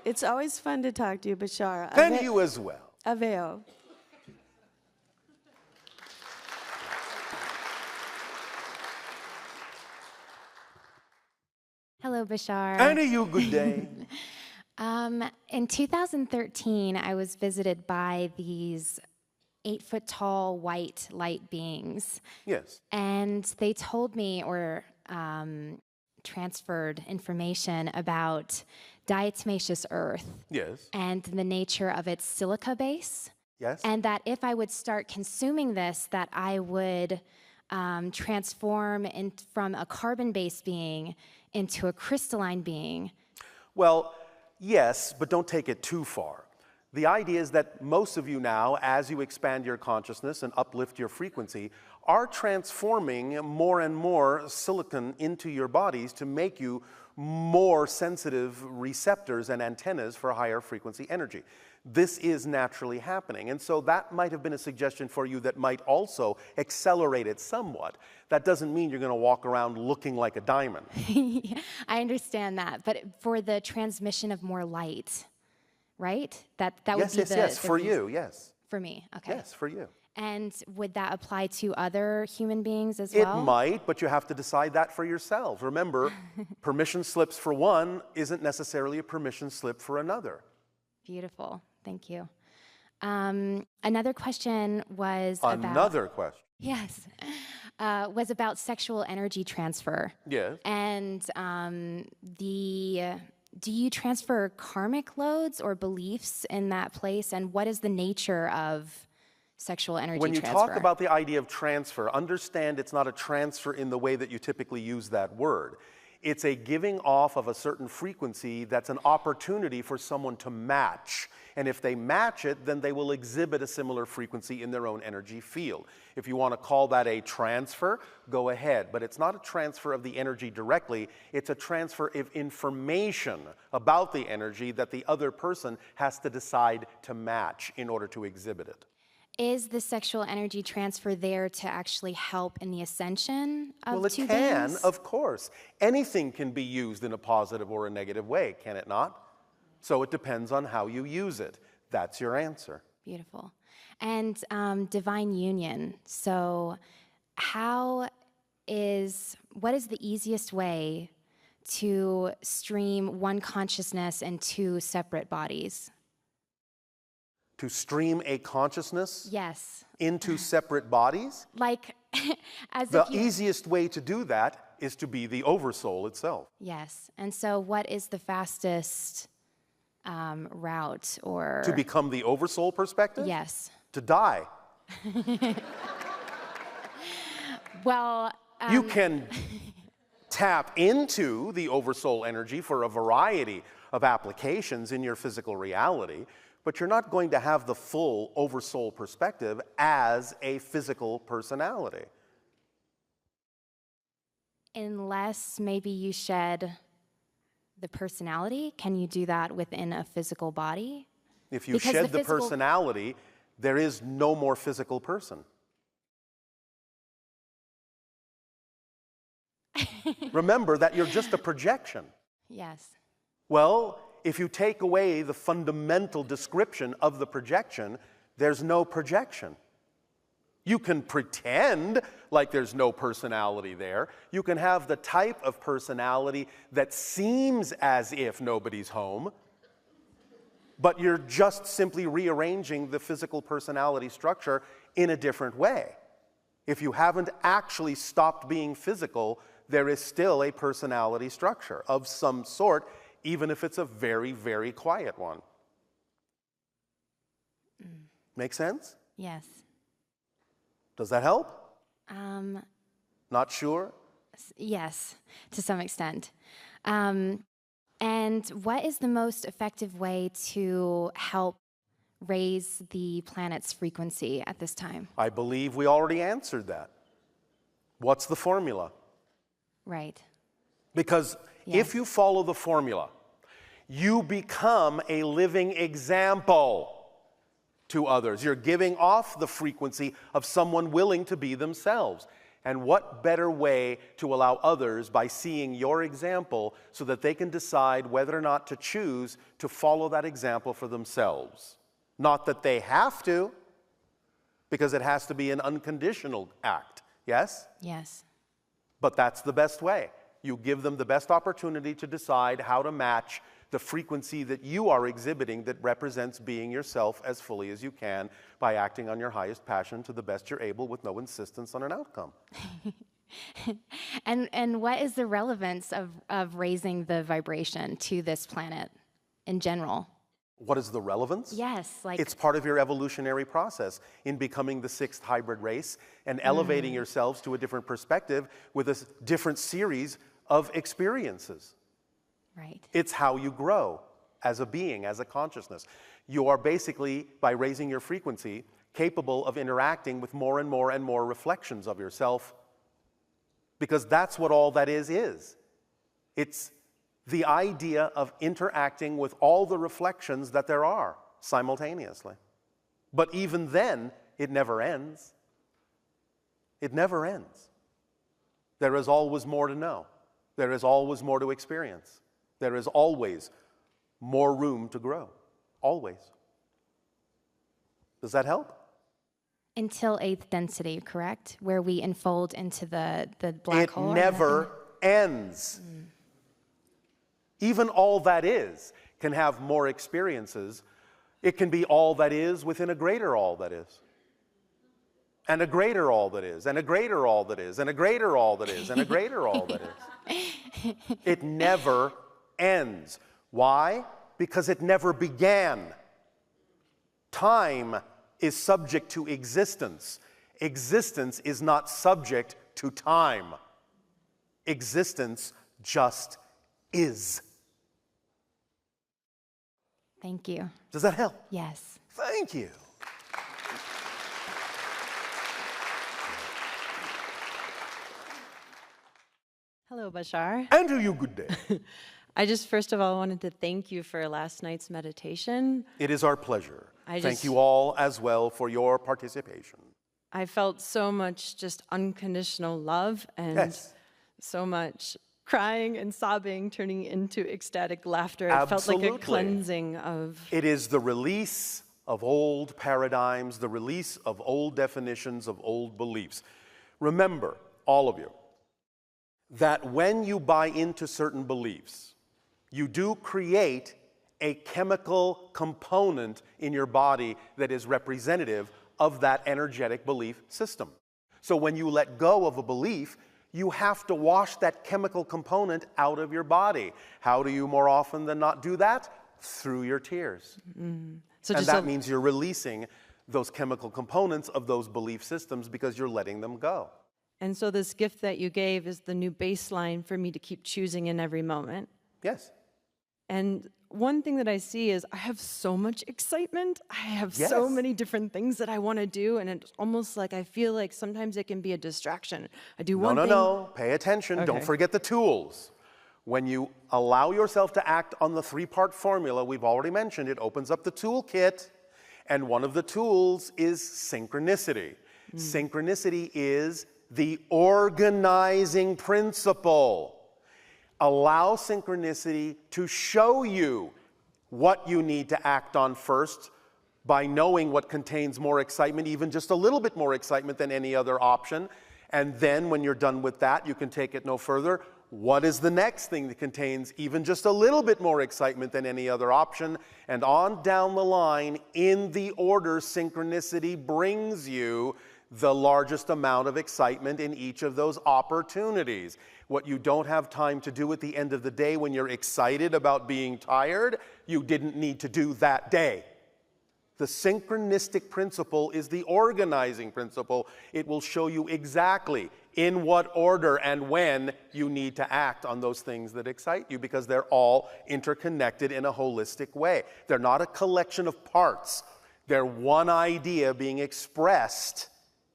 It's always fun to talk to you, Bashar. And you as well. A veil. Hello, Bashar. And to you, good day. In 2013, I was visited by these 8-foot tall white light beings. Yes. And they told me or transferred information about diatomaceous earth. Yes. And the nature of its silica base. Yes. And that if I would start consuming this, that I would transform from a carbon-based being into a crystalline being. Well, yes, but don't take it too far. The idea is that most of you now, as you expand your consciousness and uplift your frequency, are transforming more and more silicon into your bodies to make you more sensitive receptors and antennas for higher frequency energy. This is naturally happening, and so that might have been a suggestion for you that might also accelerate it somewhat. That doesn't mean you're going to walk around looking like a diamond. I understand that, but for the transmission of more light, right? That would be yes, for you, yes. For me, okay. Yes, for you. And would that apply to other human beings as well? It might, but you have to decide that for yourself. Remember, permission slips for one isn't necessarily a permission slip for another. Beautiful. Thank you. Another question was Another question? Yes. Was about sexual energy transfer. Yes. And do you transfer karmic loads or beliefs in that place? And what is the nature of sexual energy transfer? When you talk about the idea of transfer, understand it's not a transfer in the way that you typically use that word. It's a giving off of a certain frequency that's an opportunity for someone to match. And if they match it, then they will exhibit a similar frequency in their own energy field. If you want to call that a transfer, go ahead. But it's not a transfer of the energy directly. It's a transfer of information about the energy that the other person has to decide to match in order to exhibit it. Is the sexual energy transfer there to actually help in the ascension of two beings? Well, it can, of course. Anything can be used in a positive or a negative way, can it not? So it depends on how you use it. That's your answer. Beautiful. And divine union. So what is the easiest way to stream one consciousness in two separate bodies? To stream a consciousness? Yes. Into separate bodies? Like, as the if you... easiest way to do that is to be the oversoul itself. Yes. And so what is the fastest route or... To become the oversoul perspective? Yes. To die. Well... you can tap into the oversoul energy for a variety of applications in your physical reality, but you're not going to have the full oversoul perspective as a physical personality. Unless maybe you shed the personality, can you do that within a physical body? If you shed the personality, there is no more physical person. Remember that you're just a projection. Yes. Well, if you take away the fundamental description of the projection, there's no projection. You can pretend like there's no personality there. You can have the type of personality that seems as if nobody's home, but you're just simply rearranging the physical personality structure in a different way. If you haven't actually stopped being physical, there is still a personality structure of some sort, even if it's a very, very quiet one. Make sense? Yes. Does that help? Not sure? Yes, to some extent. And what is the most effective way to help raise the planet's frequency at this time? I believe we already answered that. What's the formula? Right. Because if you follow the formula, you become a living example to others. You're giving off the frequency of someone willing to be themselves. And what better way to allow others by seeing your example so that they can decide whether or not to choose to follow that example for themselves? Not that they have to, because it has to be an unconditional act. Yes? Yes. But that's the best way. You give them the best opportunity to decide how to match the frequency that you are exhibiting that represents being yourself as fully as you can by acting on your highest passion to the best you're able with no insistence on an outcome. And what is the relevance of raising the vibration to this planet in general? What is the relevance? Yes, like It's part of your evolutionary process in becoming the sixth hybrid race and elevating yourselves to a different perspective with a different series of experiences. right. It's how you grow as a being, as a consciousness. You are basically, by raising your frequency, capable of interacting with more and more and more reflections of yourself, because that's what all that is. It's the idea of interacting with all the reflections that there are simultaneously. But even then, it never ends. It never ends. There is always more to know. There is always more to experience. There is always more room to grow. Always. Does that help? Until eighth density, correct? Where we unfold into the black hole? It never ends. Even all that is can have more experiences. It can be all that is within a greater all that is. And a greater all that is, and a greater all that is, and a greater all that is, and a greater all that is. It never ends. Why? Because it never began. Time is subject to existence. Existence is not subject to time. Existence just is. Thank you. Does that help? Yes. Thank you. Hello, Bashar. And to you, good day. I just first of all wanted to thank you for last night's meditation. It is our pleasure. Thank you all as well for your participation. I felt so much just unconditional love and so much crying and sobbing turning into ecstatic laughter. It felt like a cleansing of... It is the release of old paradigms, the release of old definitions, of old beliefs. Remember, all of you, that when you buy into certain beliefs, you do create a chemical component in your body that is representative of that energetic belief system. So when you let go of a belief, you have to wash that chemical component out of your body. How do you more often than not do that? Through your tears. So and that means you're releasing those chemical components of those belief systems because you're letting them go. And so this gift that you gave is the new baseline for me to keep choosing in every moment. Yes. And one thing that I see is I have so much excitement. I have so many different things that I want to do, and it's almost like I feel like sometimes it can be a distraction. I do one thing. No, pay attention. Don't forget the tools. When you allow yourself to act on the three-part formula, we've already mentioned, it opens up the toolkit, and one of the tools is synchronicity. Synchronicity is the organizing principle. Allow synchronicity to show you what you need to act on first by knowing what contains more excitement, even just a little bit more excitement than any other option. And then when you're done with that, you can take it no further. What is the next thing that contains even just a little bit more excitement than any other option? And on down the line, in the order synchronicity brings you the largest amount of excitement in each of those opportunities. What you don't have time to do at the end of the day when you're excited about being tired, you didn't need to do that day. The synchronistic principle is the organizing principle. It will show you exactly in what order and when you need to act on those things that excite you, because they're all interconnected in a holistic way. They're not a collection of parts. They're one idea being expressed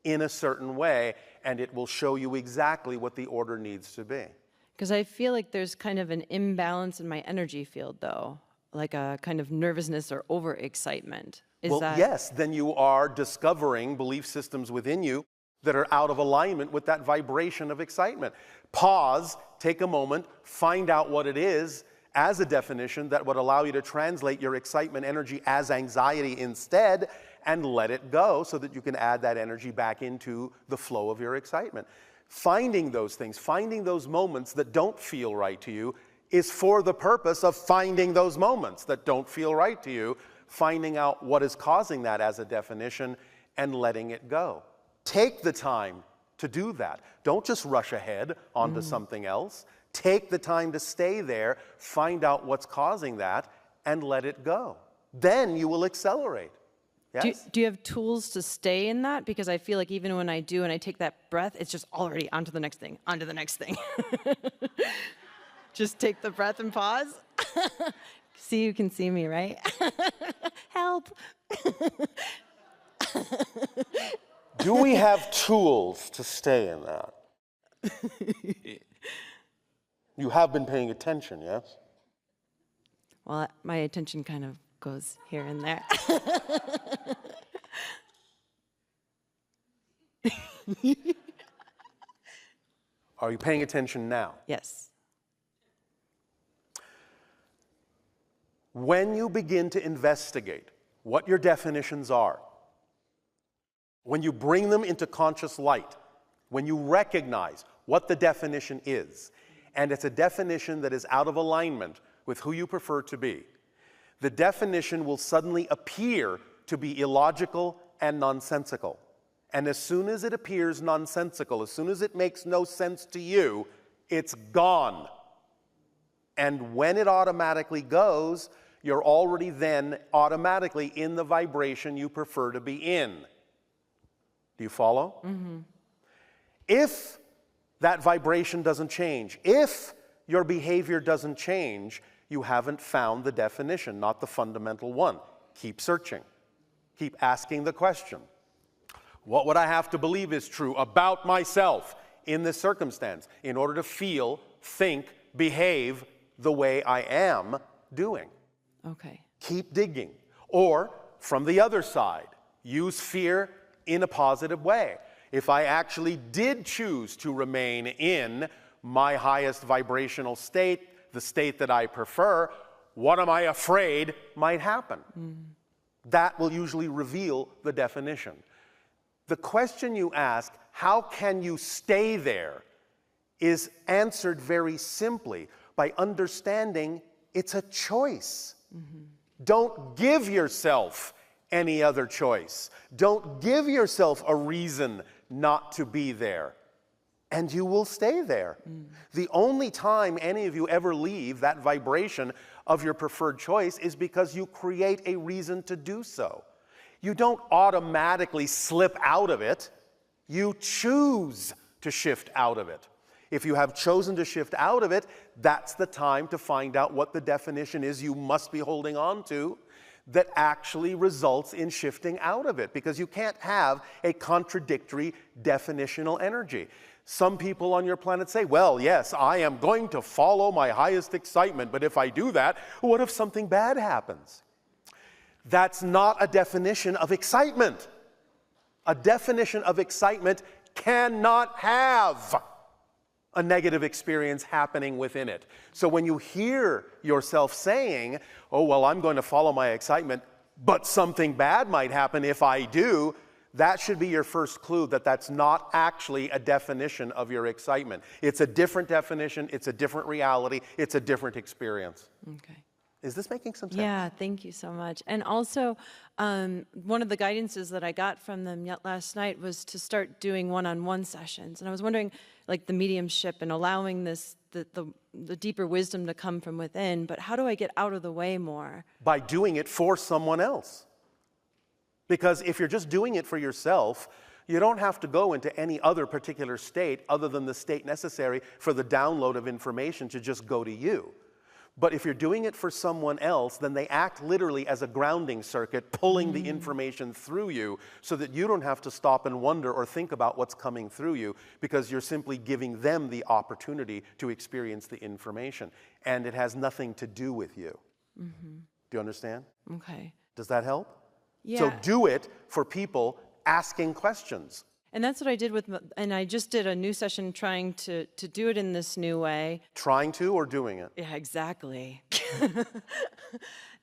in a certain way, and it will show you exactly what the order needs to be. Because I feel like there's kind of an imbalance in my energy field, though, like a kind of nervousness or overexcitement. Yes, then you are discovering belief systems within you that are out of alignment with that vibration of excitement. Pause, take a moment, find out what it is, as a definition that would allow you to translate your excitement energy as anxiety instead and let it go so that you can add that energy back into the flow of your excitement. Finding those things, finding those moments that don't feel right to you is for the purpose of finding those moments that don't feel right to you, finding out what is causing that as a definition and letting it go. Take the time to do that. Don't just rush ahead onto something else. Take the time to stay there, find out what's causing that, and let it go. Then you will accelerate. Yes? Do you have tools to stay in that? Because I feel like even when I do and I take that breath, it's just already onto the next thing, onto the next thing. Just take the breath and pause. See, you can see me, right? Help. Do we have tools to stay in that? You have been paying attention, yes? Well, my attention kind of goes here and there. Are you paying attention now? Yes. When you begin to investigate what your definitions are, when you bring them into conscious light, when you recognize what the definition is, and it's a definition that is out of alignment with who you prefer to be, the definition will suddenly appear to be illogical and nonsensical. And as soon as it appears nonsensical, as soon as it makes no sense to you, it's gone. And when it automatically goes, you're already then automatically in the vibration you prefer to be in. Do you follow? Mm-hmm. If that vibration doesn't change, if your behavior doesn't change, you haven't found the definition, not the fundamental one. Keep searching. Keep asking the question. What would I have to believe is true about myself in this circumstance in order to feel, think, behave the way I am doing? Okay. Keep digging. Or, from the other side, use fear in a positive way. If I actually did choose to remain in my highest vibrational state, the state that I prefer, what am I afraid might happen? That will usually reveal the definition. The question you ask, how can you stay there, is answered very simply by understanding it's a choice. Don't give yourself any other choice. Don't give yourself a reason not to be there. And you will stay there. The only time any of you ever leave that vibration of your preferred choice is because you create a reason to do so. You don't automatically slip out of it. You choose to shift out of it. If you have chosen to shift out of it, that's the time to find out what the definition is you must be holding on to that actually results in shifting out of it, because you can't have a contradictory definitional energy. Some people on your planet say, well, yes, I am going to follow my highest excitement, but if I do that, what if something bad happens? That's not a definition of excitement. A definition of excitement cannot have a negative experience happening within it. So when you hear yourself saying, oh, well, I'm going to follow my excitement, but something bad might happen if I do, that should be your first clue that that's not actually a definition of your excitement. It's a different definition, it's a different reality, it's a different experience. Okay. Is this making some sense? Yeah, thank you so much. And also, one of the guidances that I got from them last night was to start doing one-on-one sessions. And I was wondering, like the mediumship and allowing this, the deeper wisdom to come from within, but how do I get out of the way more? By doing it for someone else. Because if you're just doing it for yourself, you don't have to go into any other particular state other than the state necessary for the download of information to just go to you. But if you're doing it for someone else, then they act literally as a grounding circuit, pulling the information through you so that you don't have to stop and wonder or think about what's coming through you, because you're simply giving them the opportunity to experience the information. And it has nothing to do with you. Do you understand? Okay. Does that help? Yeah. So do it for people asking questions. And that's what I did and I just did a new session trying to do it in this new way. Trying to or doing it? Yeah, exactly.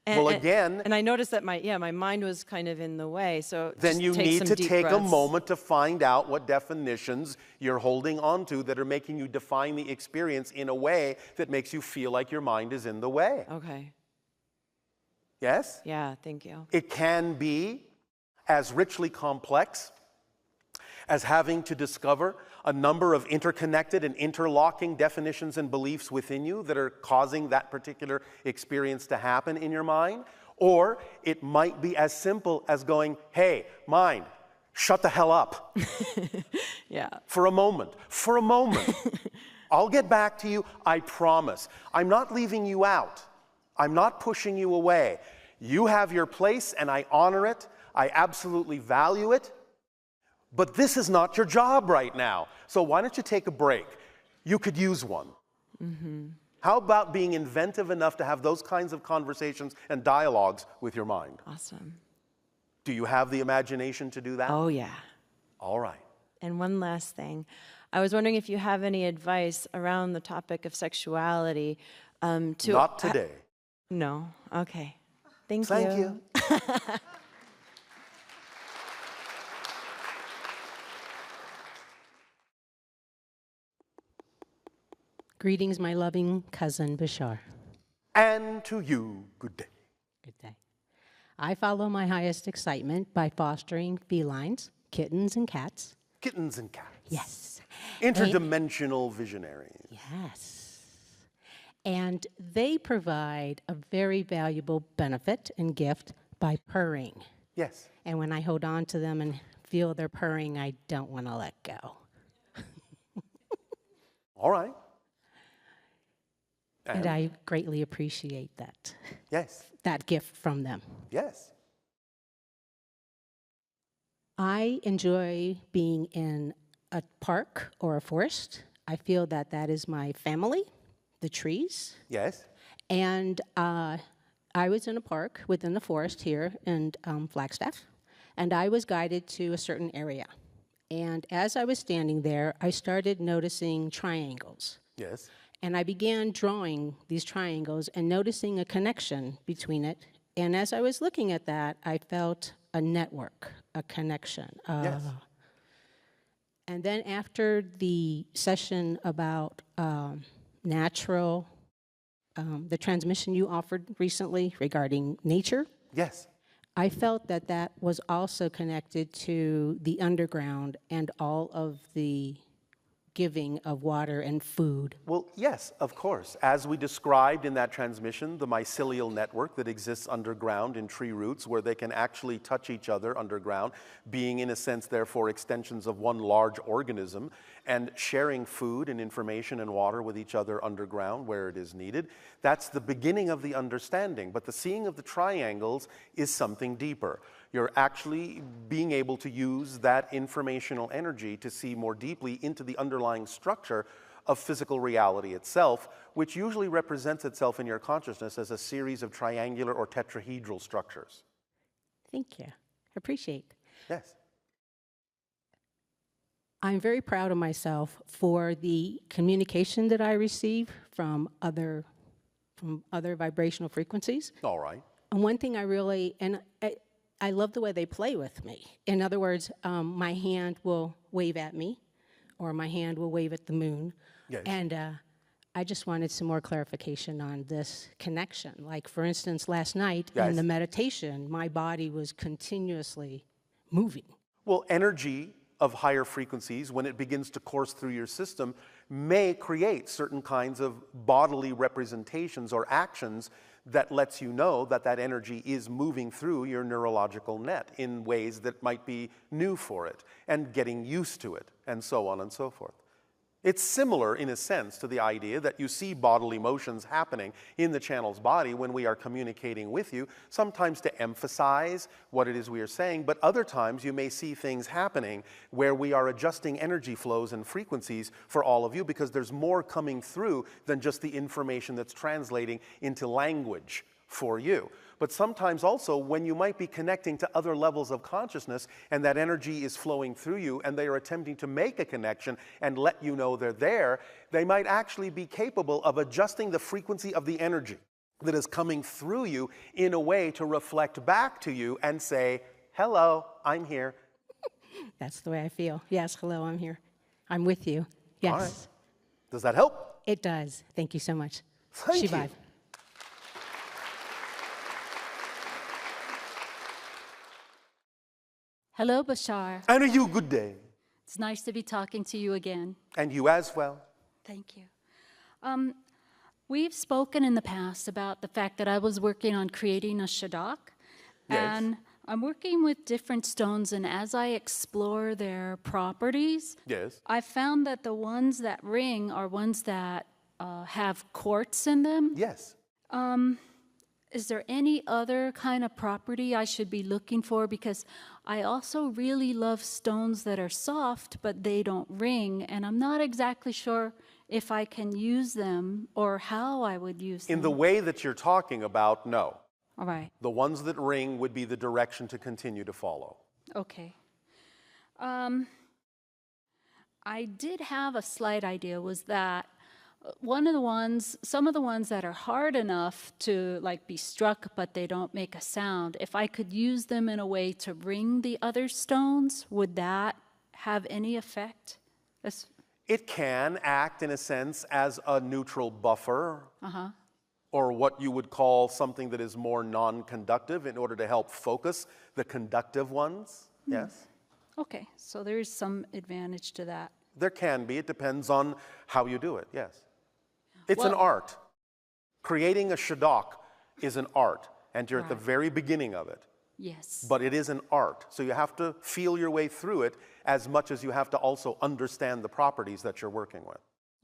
Well, again... And I noticed that my mind was kind of in the way, so then just you take need some to deep take a breaths. moment to find out what definitions you're holding on to that are making you define the experience in a way that makes you feel like your mind is in the way. Okay. Yes? Yeah, thank you. It can be as richly complex as having to discover a number of interconnected and interlocking definitions and beliefs within you that are causing that particular experience to happen in your mind. Or it might be as simple as going, hey, mind, shut the hell up. Yeah. For a moment. For a moment. I'll get back to you, I promise. I'm not leaving you out. I'm not pushing you away. You have your place and I honor it. I absolutely value it. But this is not your job right now. So why don't you take a break? You could use one. Mm-hmm. How about being inventive enough to have those kinds of conversations and dialogues with your mind? Awesome. Do you have the imagination to do that? Oh, yeah. All right. And one last thing. I was wondering if you have any advice around the topic of sexuality. Not today. No. Okay. Thank you. Greetings, my loving cousin, Bashar. And to you, good day. Good day. I follow my highest excitement by fostering felines, kittens and cats. Kittens and cats. Yes. Interdimensional visionaries. Yes. And they provide a very valuable benefit and gift by purring. Yes. And when I hold on to them and feel their purring, I don't want to let go. All right. And I greatly appreciate that. Yes. That gift from them. Yes. I enjoy being in a park or a forest. I feel that that is my family, the trees. Yes. And I was in a park within the forest here in Flagstaff, and I was guided to a certain area. And as I was standing there, I started noticing triangles. Yes. And I began drawing these triangles and noticing a connection between it. And as I was looking at that, I felt a network, a connection. Yes. And then after the session about natural, the transmission you offered recently regarding nature, yes, I felt that that was also connected to the underground and all of the giving of water and food. Well, yes, of course. As we described in that transmission, the mycelial network that exists underground in tree roots where they can actually touch each other underground, being in a sense, therefore, extensions of one large organism, and sharing food and information and water with each other underground where it is needed. That's the beginning of the understanding. But the seeing of the triangles is something deeper. You're actually being able to use that informational energy to see more deeply into the underlying structure of physical reality itself, which usually represents itself in your consciousness as a series of triangular or tetrahedral structures. Thank you. I appreciate. Yes. I'm very proud of myself for the communication that I receive from other vibrational frequencies. All right. And one thing I really, I love the way they play with me. In other words, my hand will wave at me, or my hand will wave at the moon. Yes. And I just wanted some more clarification on this connection. Like, for instance, last night in the meditation, my body was continuously moving. Well, energy of higher frequencies, when it begins to course through your system, may create certain kinds of bodily representations or actions that lets you know that that energy is moving through your neurological net in ways that might be new for it, and getting used to it, and so on and so forth. It's similar, in a sense, to the idea that you see bodily motions happening in the channel's body when we are communicating with you, sometimes to emphasize what it is we are saying, but other times you may see things happening where we are adjusting energy flows and frequencies for all of you because there's more coming through than just the information that's translating into language for you. But sometimes also when you might be connecting to other levels of consciousness and that energy is flowing through you and they are attempting to make a connection and let you know they're there, they might actually be capable of adjusting the frequency of the energy that is coming through you in a way to reflect back to you and say, hello, I'm here. That's the way I feel. Yes, hello, I'm here. I'm with you. Yes. All right. Does that help? It does. Thank you so much. Thank Shibai. you. Hello, Bashar. And a you good day. It's nice to be talking to you again. And you as well. Thank you. We've spoken in the past about the fact that I was working on creating a shadak. Yes. And I'm working with different stones, and as I explore their properties, Yes. I found that the ones that ring are ones that have quartz in them. Yes. Is there any other kind of property I should be looking for? Because I also really love stones that are soft, but they don't ring, and I'm not exactly sure if I can use them or how I would use them. In the way that you're talking about, no. All right. The ones that ring would be the direction to continue to follow. Okay. I did have a slight idea, was that some of the ones that are hard enough to like be struck but they don't make a sound, if I could use them in a way to ring the other stones, would that have any effect? It can act, in a sense, as a neutral buffer, or what you would call something that is more non-conductive in order to help focus the conductive ones. Yes? Okay, so there is some advantage to that. There can be. It depends on how you do it, yes. It's an art. Creating a shadak is an art, and you're at the very beginning of it. Yes. But it is an art, so you have to feel your way through it as much as you have to also understand the properties that you're working with.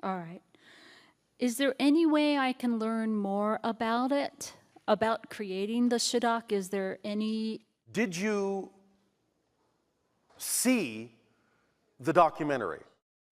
All right. Is there any way I can learn more about it, about creating the shadak? Is there any... Did you see the documentary?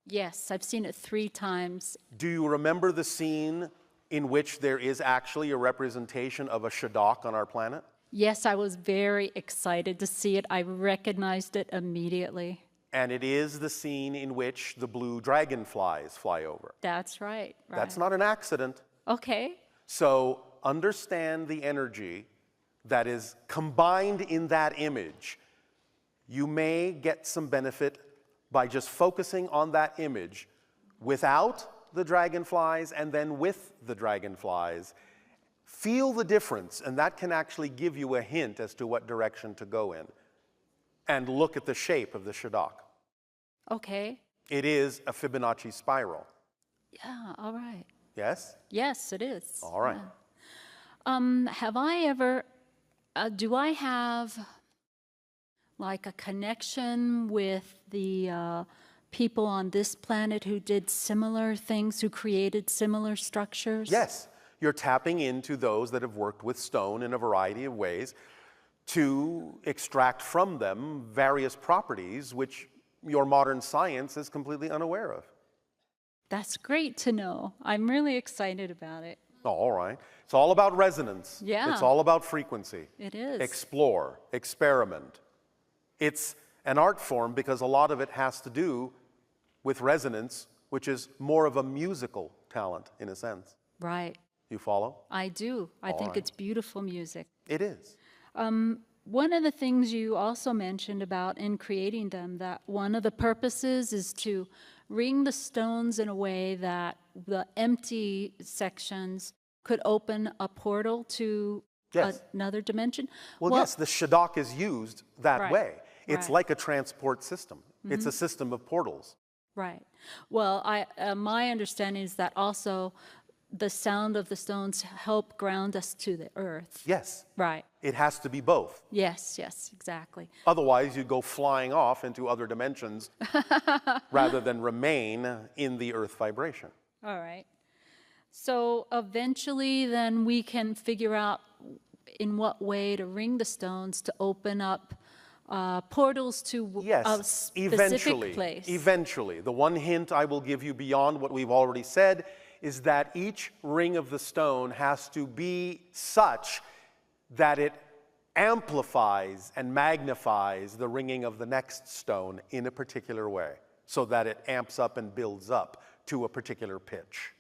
Yes, I've seen it 3 times. Do you remember the scene in which there is actually a representation of a shadak on our planet? Yes, I was very excited to see it. I recognized it immediately. And it is the scene in which the blue dragonflies fly over. That's right. That's not an accident. Okay. So understand the energy that is combined in that image. You may get some benefit by just focusing on that image without the dragonflies and then with the dragonflies. Feel the difference, and that can actually give you a hint as to what direction to go in. And look at the shape of the shadak. Okay. It is a Fibonacci spiral. Yeah, all right. Yes? Yes, it is. All right. Yeah. Have I ever, do I have like a connection with the people on this planet who did similar things, who created similar structures? Yes. You're tapping into those that have worked with stone in a variety of ways to extract from them various properties which your modern science is completely unaware of. That's great to know. I'm really excited about it. Oh, all right. It's all about resonance. Yeah. It's all about frequency. It is. Explore, experiment. It's an art form because a lot of it has to do with resonance, which is more of a musical talent in a sense. Right. You follow? I do. I think it's beautiful music. It is. One of the things you also mentioned about in creating them, that one of the purposes is to ring the stones in a way that the empty sections could open a portal to another dimension. Well, yes, the shadak is used that way. It's like a transport system. It's a system of portals. Right. Well, my understanding is that also the sound of the stones help ground us to the earth. Yes. Right. It has to be both. Yes, yes, exactly. Otherwise, you go flying off into other dimensions rather than remain in the earth vibration. All right. So eventually, then we can figure out in what way to ring the stones to open up portals to a specific place. Eventually. The one hint I will give you beyond what we've already said is that each ring of the stone has to be such that it amplifies and magnifies the ringing of the next stone in a particular way, so that it amps up and builds up to a particular pitch.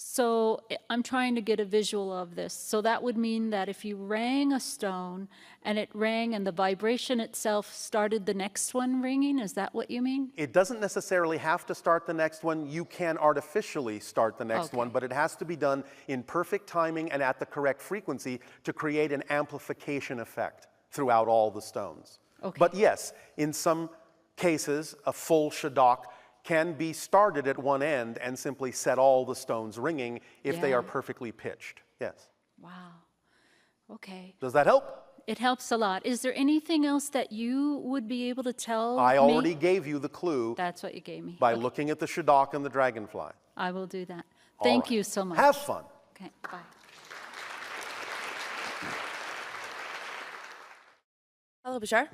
So I'm trying to get a visual of this. So that would mean that if you rang a stone and it rang and the vibration itself started the next one ringing, is that what you mean? It doesn't necessarily have to start the next one. You can artificially start the next one, but it has to be done in perfect timing and at the correct frequency to create an amplification effect throughout all the stones. Okay. But yes, in some cases, a full shadok can be started at one end and simply set all the stones ringing if they are perfectly pitched. Yes. Wow. Okay. Does that help? It helps a lot. Is there anything else that you would be able to tell I me? already gave you the clue. That's what you gave me. By looking at the shadok and the dragonfly. I will do that. All Thank right. you so much. Have fun. Okay, bye. Hello, Bashar.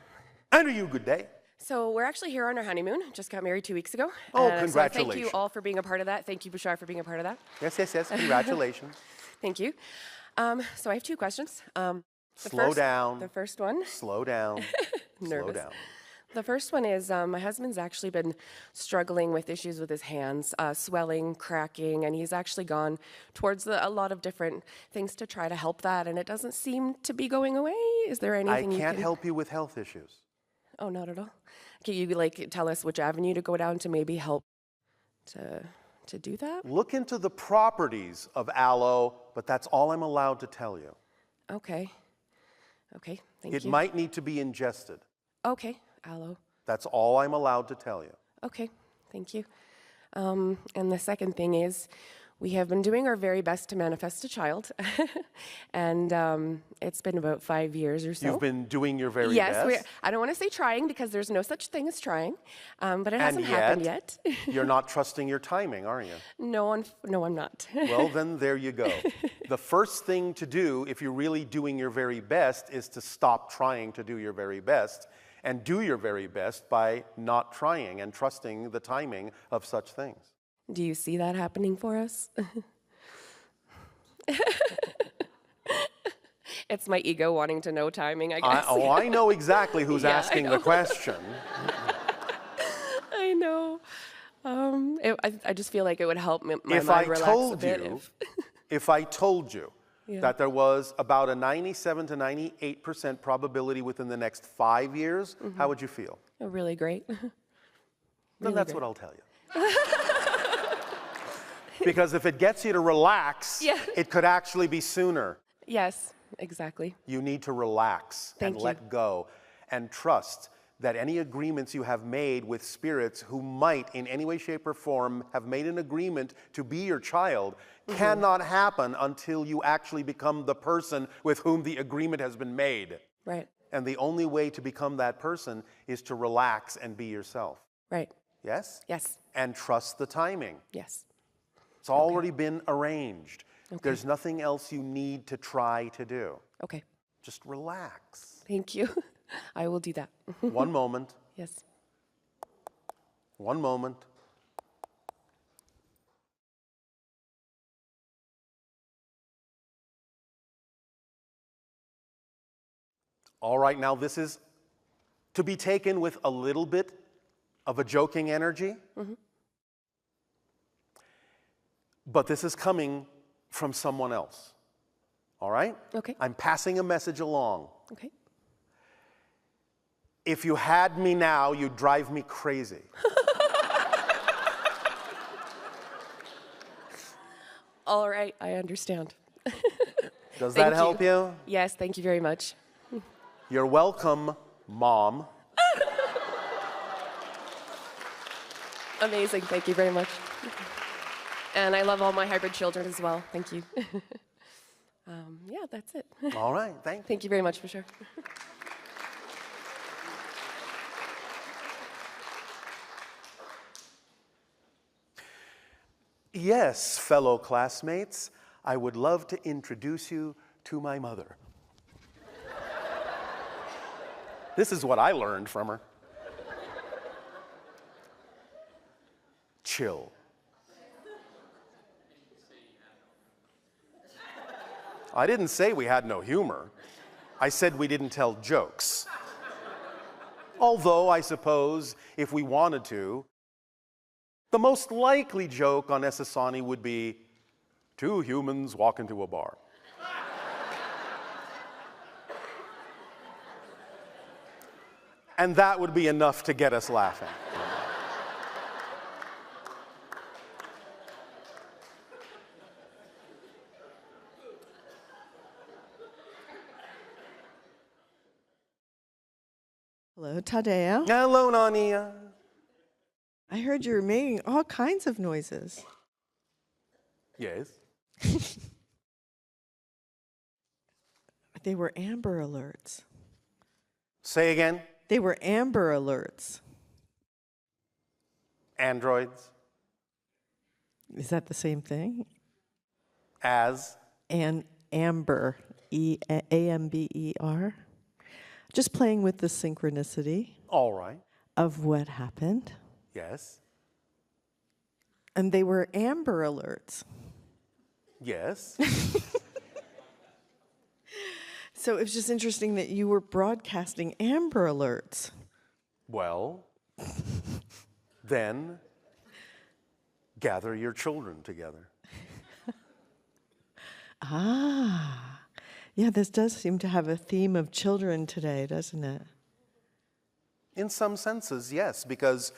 And you, good day. So we're actually here on our honeymoon. Just got married 2 weeks ago. Oh, So congratulations. thank you all for being a part of that. Thank you, Bashar, for being a part of that. Yes, yes, yes. Congratulations. Thank you. So I have 2 questions. Slow down. The first one. Slow down. Slow Nervous. down. The first one is my husband's actually been struggling with issues with his hands, swelling, cracking, and he's actually gone towards a lot of different things to try to help that, and it doesn't seem to be going away. Is there anything I you can't can... help you with health issues. Oh, not at all. Can you tell us which avenue to go down to maybe help to do that? Look into the properties of aloe, but that's all I'm allowed to tell you. Okay. Okay, thank you. It might need to be ingested. Okay, aloe. That's all I'm allowed to tell you. Okay, thank you. And the second thing is, we have been doing our very best to manifest a child, and it's been about 5 years or so. You've been doing your very yes, best. I don't want to say trying because there's no such thing as trying, but it hasn't happened yet. You're not trusting your timing, are you? No, I'm not. Well, then there you go. The first thing to do, if you're really doing your very best, is to stop trying to do your very best and do your very best by not trying and trusting the timing of such things. Do you see that happening for us? It's my ego wanting to know timing, I guess. I know exactly who's Yeah, asking the question. I know. I just feel like it would help my If mind I relax told a bit. you, if I told you Yeah. that there was about a 97 to 98% probability within the next 5 years, how would you feel? Oh, really great. Then Really that's great. what I'll tell you. Because if it gets you to relax, Yeah. it could actually be sooner. Yes, exactly. You need to relax and Thank you. let go and trust that any agreements you have made with spirits who might in any way, shape, or form have made an agreement to be your child cannot happen until you actually become the person with whom the agreement has been made. Right. And the only way to become that person is to relax and be yourself. Right. Yes? Yes. And trust the timing. Yes. It's already been arranged. Okay. There's nothing else you need to try to do. Okay. Just relax. Thank you. I will do that. One moment. Yes. One moment. All right, now this is to be taken with a little bit of a joking energy. But this is coming from someone else. All right? Okay. I'm passing a message along. Okay. If you had me now, you'd drive me crazy. All right, I understand. Does that help you? Yes, thank you very much. You're welcome, Mom. Amazing, thank you very much. And I love all my hybrid children as well. Thank you. Yeah, that's it. All right, thank you. Thank you very much, for sure. Yes, fellow classmates, I would love to introduce you to my mother. This is what I learned from her. Chill. I didn't say we had no humor. I said we didn't tell jokes. Although, I suppose, if we wanted to, the most likely joke on Essassani would be, two humans walk into a bar. And that would be enough to get us laughing. Hello, Tadeo. Hello, Nania. I heard you were making all kinds of noises. Yes. They were Amber Alerts. Say again. They were Amber Alerts. Androids. Is that the same thing? As? And Amber, A-M-B-E-R. Just playing with the synchronicity. All right. Of what happened. Yes. And they were Amber Alerts. Yes. So it was just interesting that you were broadcasting Amber Alerts. Well, then gather your children together. Ah. Yeah, this does seem to have a theme of children today, doesn't it? In some senses, yes, because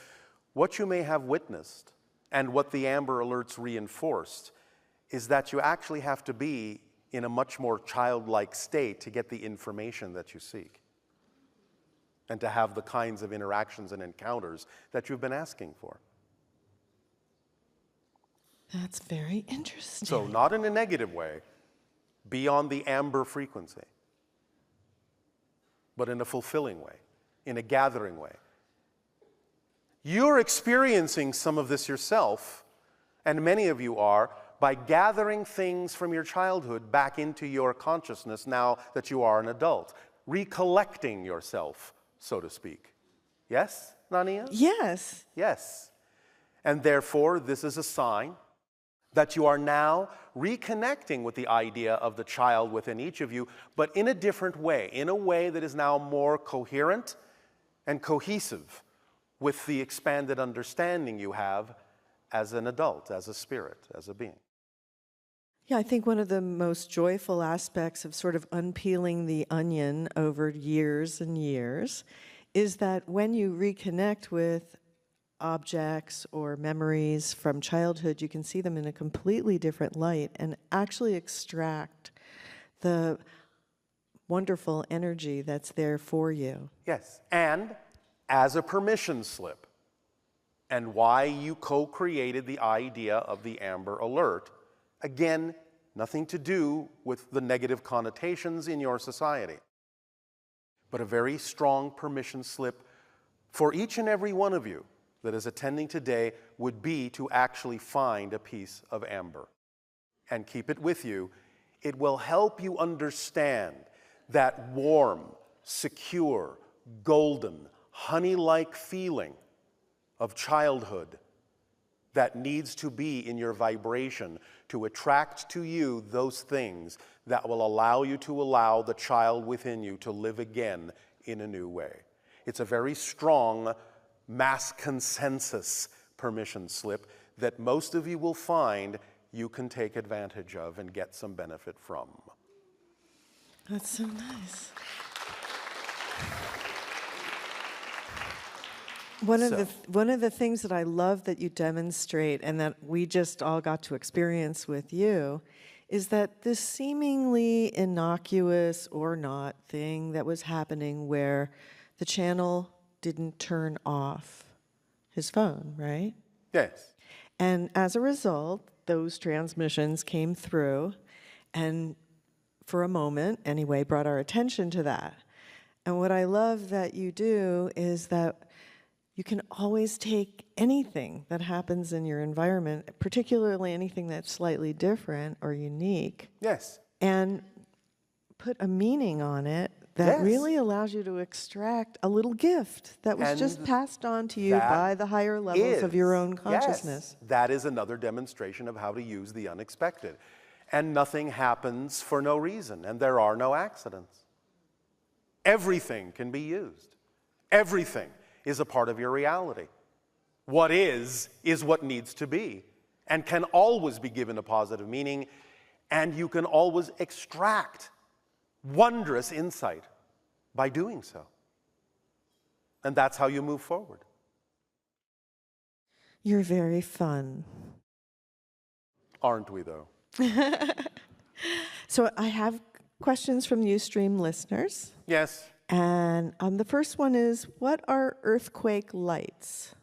what you may have witnessed and what the Amber Alerts reinforced is that you actually have to be in a much more childlike state to get the information that you seek and to have the kinds of interactions and encounters that you've been asking for. That's very interesting. So not in a negative way, be on the amber frequency, but in a fulfilling way, in a gathering way. You're experiencing some of this yourself, and many of you are, by gathering things from your childhood back into your consciousness now that you are an adult, recollecting yourself, so to speak. Yes, Nania? Yes. Yes. And therefore, this is a sign that you are now reconnecting with the idea of the child within each of you, but in a different way, in a way that is now more coherent and cohesive with the expanded understanding you have as an adult, as a spirit, as a being. Yeah, I think one of the most joyful aspects of sort of unpeeling the onion over years and years is that when you reconnect with objects or memories from childhood, you can see them in a completely different light and actually extract the wonderful energy that's there for you. Yes, and as a permission slip, and why you co-created the idea of the Amber Alert, again, nothing to do with the negative connotations in your society, but a very strong permission slip for each and every one of you that is attending today would be to actually find a piece of amber and keep it with you. It will help you understand that warm, secure, golden, honey-like feeling of childhood that needs to be in your vibration to attract to you those things that will allow you to allow the child within you to live again in a new way. It's a very strong mass consensus permission slip that most of you will find you can take advantage of and get some benefit from. That's so nice. One of the things that I love that you demonstrate and that we just all got to experience with you is that this seemingly innocuous or not thing that was happening where the channel didn't turn off his phone, right? Yes. And as a result, those transmissions came through and for a moment, anyway, brought our attention to that. And what I love that you do is that you can always take anything that happens in your environment, particularly anything that's slightly different or unique. Yes. And put a meaning on it that Yes. really allows you to extract a little gift that was And just passed on to you that by the higher levels of your own consciousness. Yes, that is another demonstration of how to use the unexpected. and nothing happens for no reason, and there are no accidents. Everything can be used. Everything is a part of your reality. What is what needs to be, and can always be given a positive meaning, and you can always extract wondrous insight by doing so. And that's how you move forward. You're very fun. Aren't we, though? So I have questions from Ustream listeners. Yes. And the first one is, what are earthquake lights?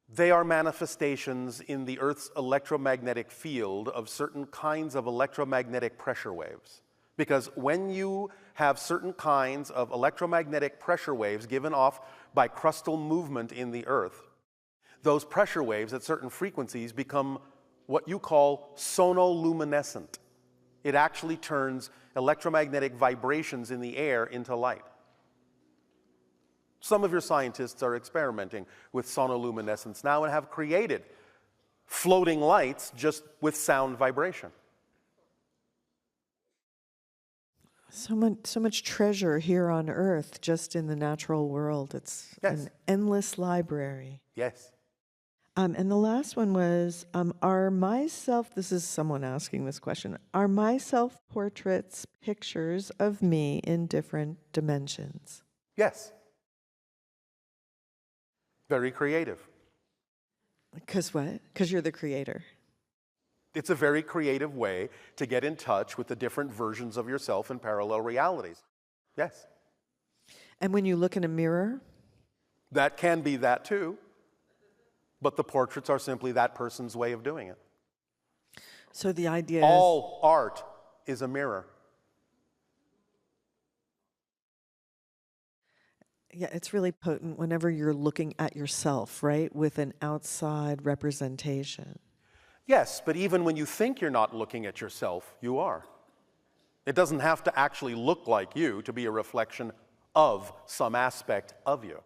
They are manifestations in the Earth's electromagnetic field of certain kinds of electromagnetic pressure waves. Because when you have certain kinds of electromagnetic pressure waves given off by crustal movement in the Earth, those pressure waves at certain frequencies become what you call sonoluminescent. It actually turns electromagnetic vibrations in the air into light. Some of your scientists are experimenting with sonoluminescence now and have created floating lights just with sound vibration. So much treasure here on Earth, just in the natural world. It's an endless library. Yes. And the last one was, this is someone asking this question, are my self-portraits pictures of me in different dimensions? Yes. Very creative. Because what? Because you're the creator. It's a very creative way to get in touch with the different versions of yourself in parallel realities. Yes. And when you look in a mirror? That can be that too. But the portraits are simply that person's way of doing it. So the idea all art is a mirror. Yeah, it's really potent whenever you're looking at yourself, right, with an outside representation. Yes, but even when you think you're not looking at yourself, you are. It doesn't have to actually look like you to be a reflection of some aspect of you.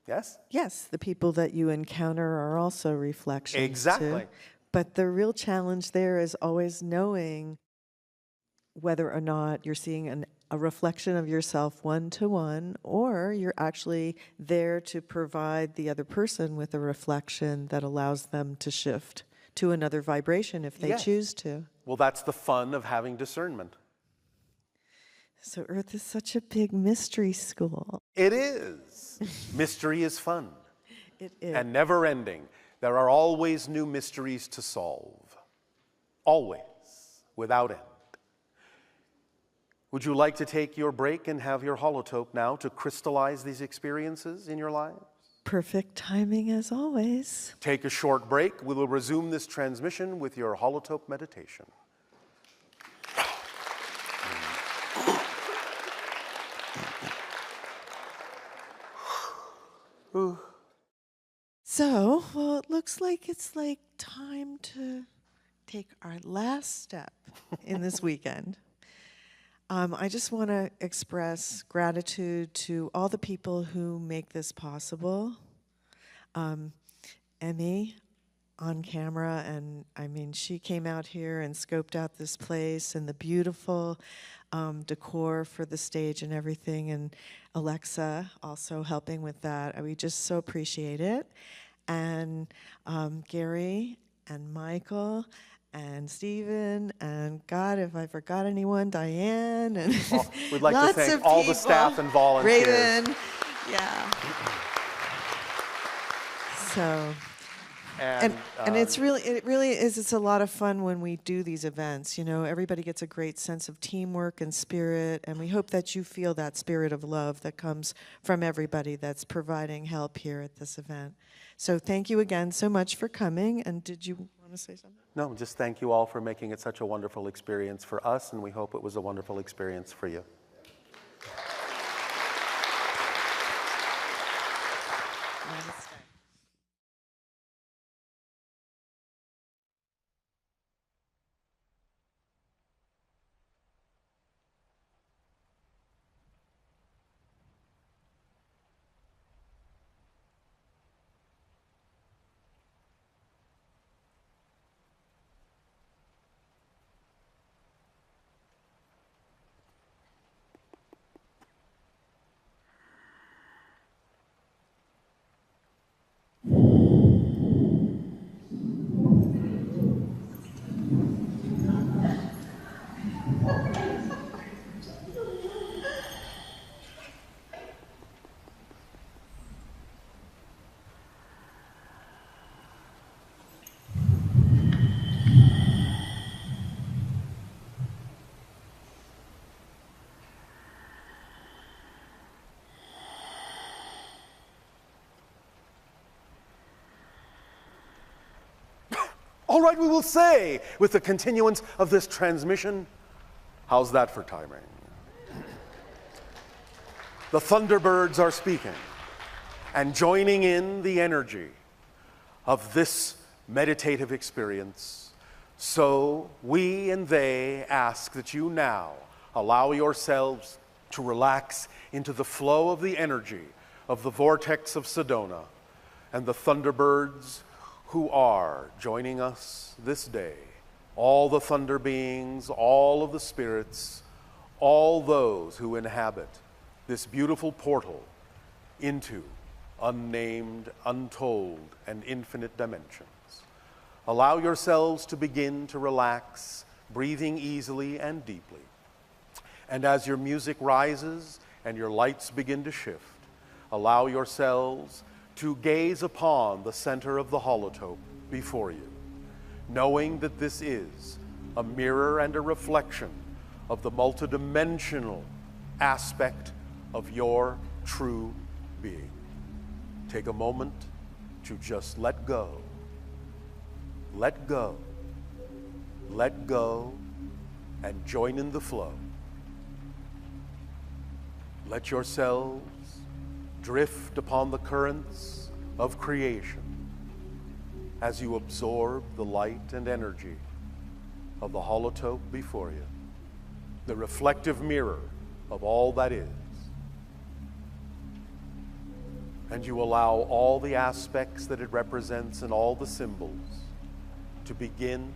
Yes? Yes, the people that you encounter are also reflections. Exactly. Too. But the real challenge there is always knowing whether or not you're seeing a reflection of yourself one-to-one, or you're actually there to provide the other person with a reflection that allows them to shift to another vibration if they choose to. Well, that's the fun of having discernment. So Earth is such a big mystery school. It is. Mystery is fun. It is. And never ending. There are always new mysteries to solve. Always. Without end. Would you like to take your break and have your holotope now to crystallize these experiences in your lives? Perfect timing as always. Take a short break. We will resume this transmission with your holotope meditation. So, well, it looks like it's time to take our last step in this weekend. I just want to express gratitude to all the people who make this possible. Emmy on camera, and I mean, she came out here and scoped out this place and the beautiful decor for the stage and everything, and Alexa also helping with that. We just so appreciate it. And Gary and Michael and Stephen, and God, if I forgot anyone, Diane, and we'd like lots to thank of all people. the staff and volunteers. Raven, yeah. So, and it really is. It's a lot of fun when we do these events. You know, everybody gets a great sense of teamwork and spirit, and we hope that you feel that spirit of love that comes from everybody that's providing help here at this event. So, thank you again so much for coming. And did you want to say something? No, just thank you all for making it such a wonderful experience for us, and we hope it was a wonderful experience for you. All right, we will say, with the continuance of this transmission, how's that for timing? The Thunderbirds are speaking and joining in the energy of this meditative experience. So we and they ask that you now allow yourselves to relax into the flow of the energy of the vortex of Sedona and the Thunderbirds who are joining us this day. All the thunder beings, all of the spirits, all those who inhabit this beautiful portal into unnamed, untold, and infinite dimensions. Allow yourselves to begin to relax, breathing easily and deeply. And as your music rises and your lights begin to shift, allow yourselves to gaze upon the center of the holotope before you, knowing that this is a mirror and a reflection of the multidimensional aspect of your true being. Take a moment to just let go. Let go. Let go and join in the flow. Let yourselves drift upon the currents of creation as you absorb the light and energy of the holotope before you, the reflective mirror of all that is. And you allow all the aspects that it represents and all the symbols to begin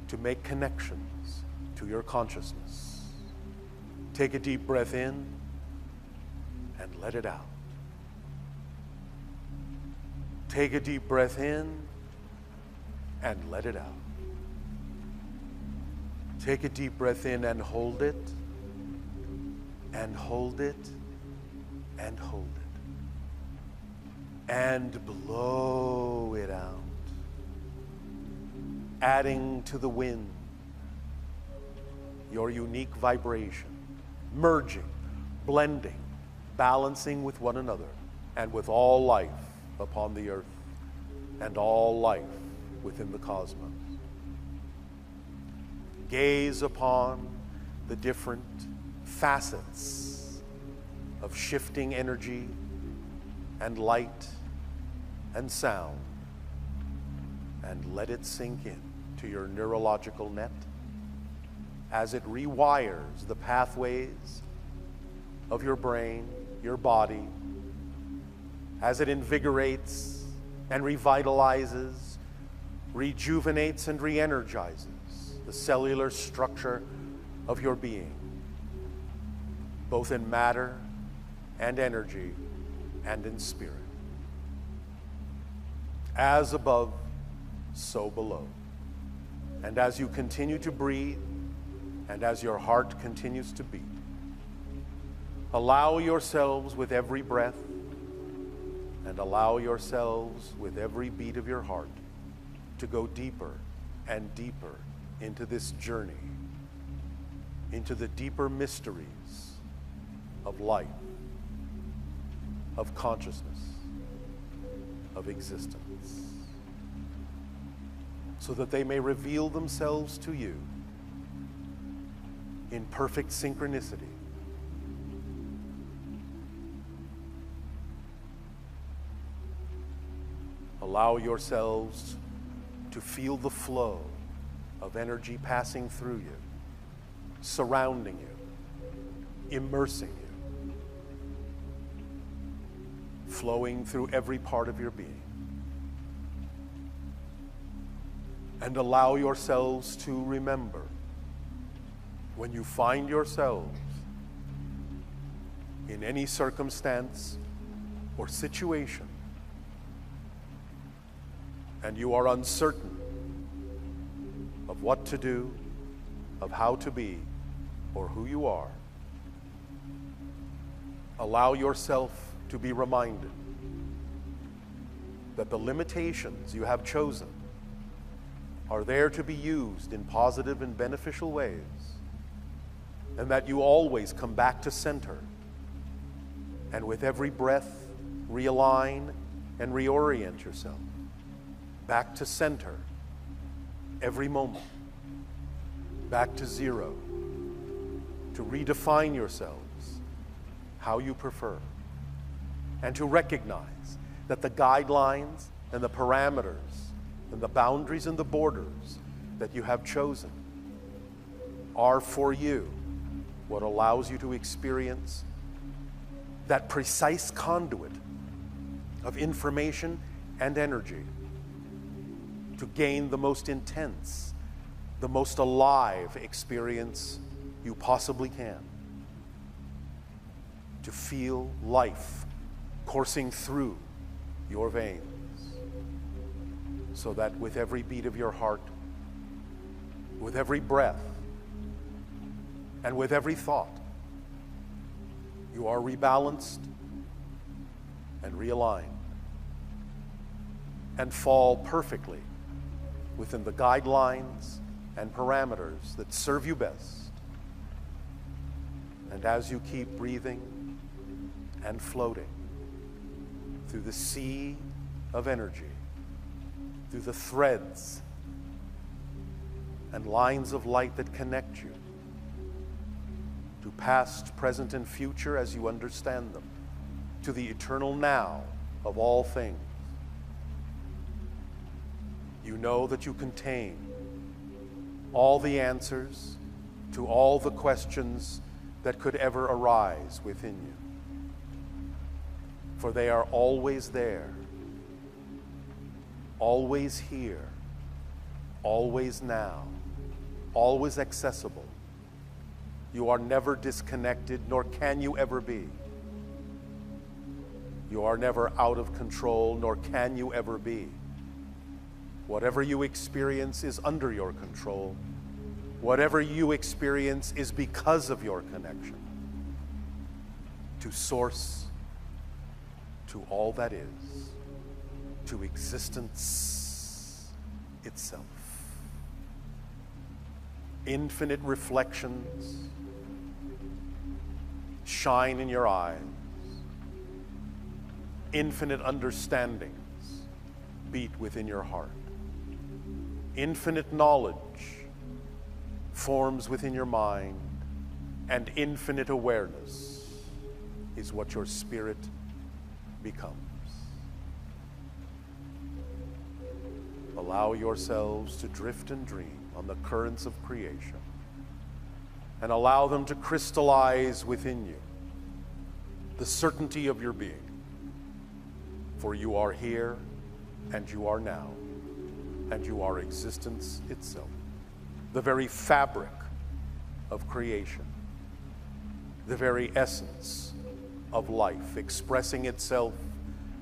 to make connections to your consciousness. Take a deep breath in and let it out. Take a deep breath in and let it out. Take a deep breath in and hold it, and hold it, and hold it. And blow it out, adding to the wind your unique vibration, merging, blending, balancing with one another and with all life upon the earth and all life within the cosmos. Gaze upon the different facets of shifting energy and light and sound, and let it sink in to your neurological net as it rewires the pathways of your brain, your body, as it invigorates and revitalizes, rejuvenates and re-energizes the cellular structure of your being, both in matter and energy and in spirit. As above, so below. And as you continue to breathe, and as your heart continues to beat, allow yourselves with every breath, and allow yourselves with every beat of your heart to go deeper and deeper into this journey, into the deeper mysteries of life, of consciousness, of existence, so that they may reveal themselves to you in perfect synchronicity. Allow yourselves to feel the flow of energy passing through you, surrounding you, immersing you, flowing through every part of your being. And allow yourselves to remember, when you find yourselves in any circumstance or situation, and you are uncertain of what to do, of how to be, or who you are, allow yourself to be reminded that the limitations you have chosen are there to be used in positive and beneficial ways, and that you always come back to center, and with every breath realign and reorient yourself back to center every moment back to zero, to redefine yourselves how you prefer, and to recognize that the guidelines and the parameters and the boundaries and the borders that you have chosen are for you what allows you to experience that precise conduit of information and energy to gain the most intense, the most alive experience you possibly can. To feel life coursing through your veins, so that with every beat of your heart, with every breath, and with every thought, you are rebalanced and realigned and fall perfectly within the guidelines and parameters that serve you best. And as you keep breathing and floating through the sea of energy, through the threads and lines of light that connect you to past, present, and future as you understand them, to the eternal now of all things, you know that you contain all the answers to all the questions that could ever arise within you. For they are always there, always here, always now, always accessible. You are never disconnected, nor can you ever be. You are never out of control, nor can you ever be. Whatever you experience is under your control. Whatever you experience is because of your connection to Source, to all that is, to existence itself. Infinite reflections shine in your eyes. Infinite understandings beat within your heart. Infinite knowledge forms within your mind, and infinite awareness is what your spirit becomes. Allow yourselves to drift and dream on the currents of creation, and allow them to crystallize within you the certainty of your being. For you are here, and you are now, and you are existence itself, the very fabric of creation, the very essence of life, expressing itself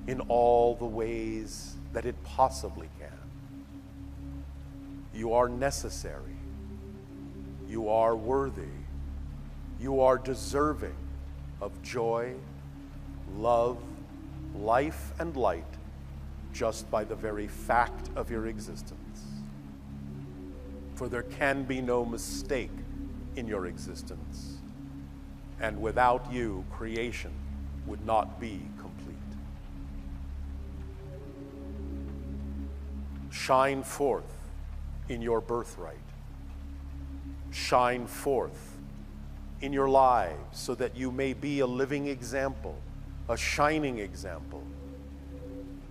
in all the ways that it possibly can. You are necessary. You are worthy. You are deserving of joy, love, life, and light just by the very fact of your existence. For there can be no mistake in your existence, and without you, creation would not be complete. Shine forth in your birthright. Shine forth in your lives so that you may be a living example, a shining example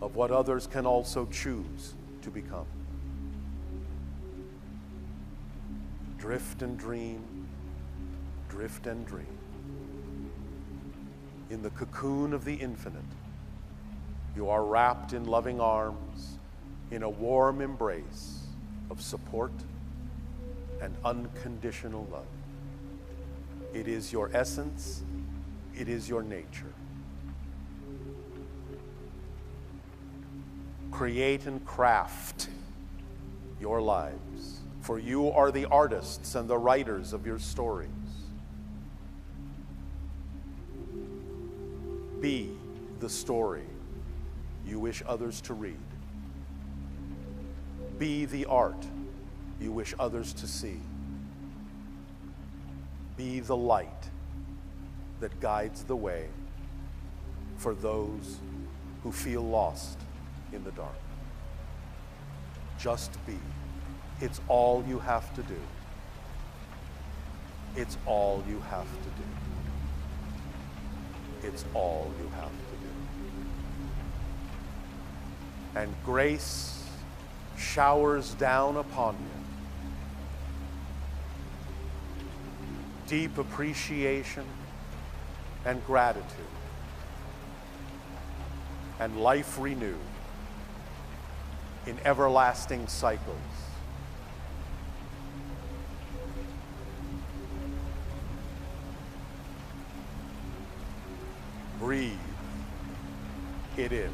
of what others can also choose to become. Drift and dream, drift and dream. In the cocoon of the infinite, you are wrapped in loving arms, in a warm embrace of support and unconditional love. It is your essence, it is your nature. Create and craft your lives, for you are the artists and the writers of your stories. Be the story you wish others to read. Be the art you wish others to see. Be the light that guides the way for those who feel lost in the dark. Just be It's all you have to do. It's all you have to do. It's all you have to do. And grace showers down upon you. Deep appreciation and gratitude. And life renewed in everlasting cycles. Breathe it in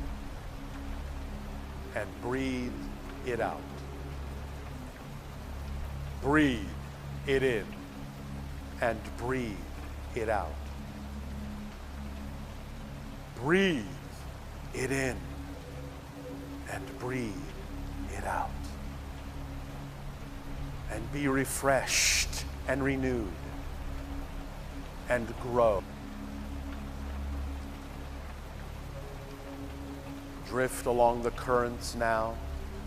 and breathe it out. Breathe it in and breathe it out. Breathe it in and breathe it out. And be refreshed and renewed and grow. Drift along the currents now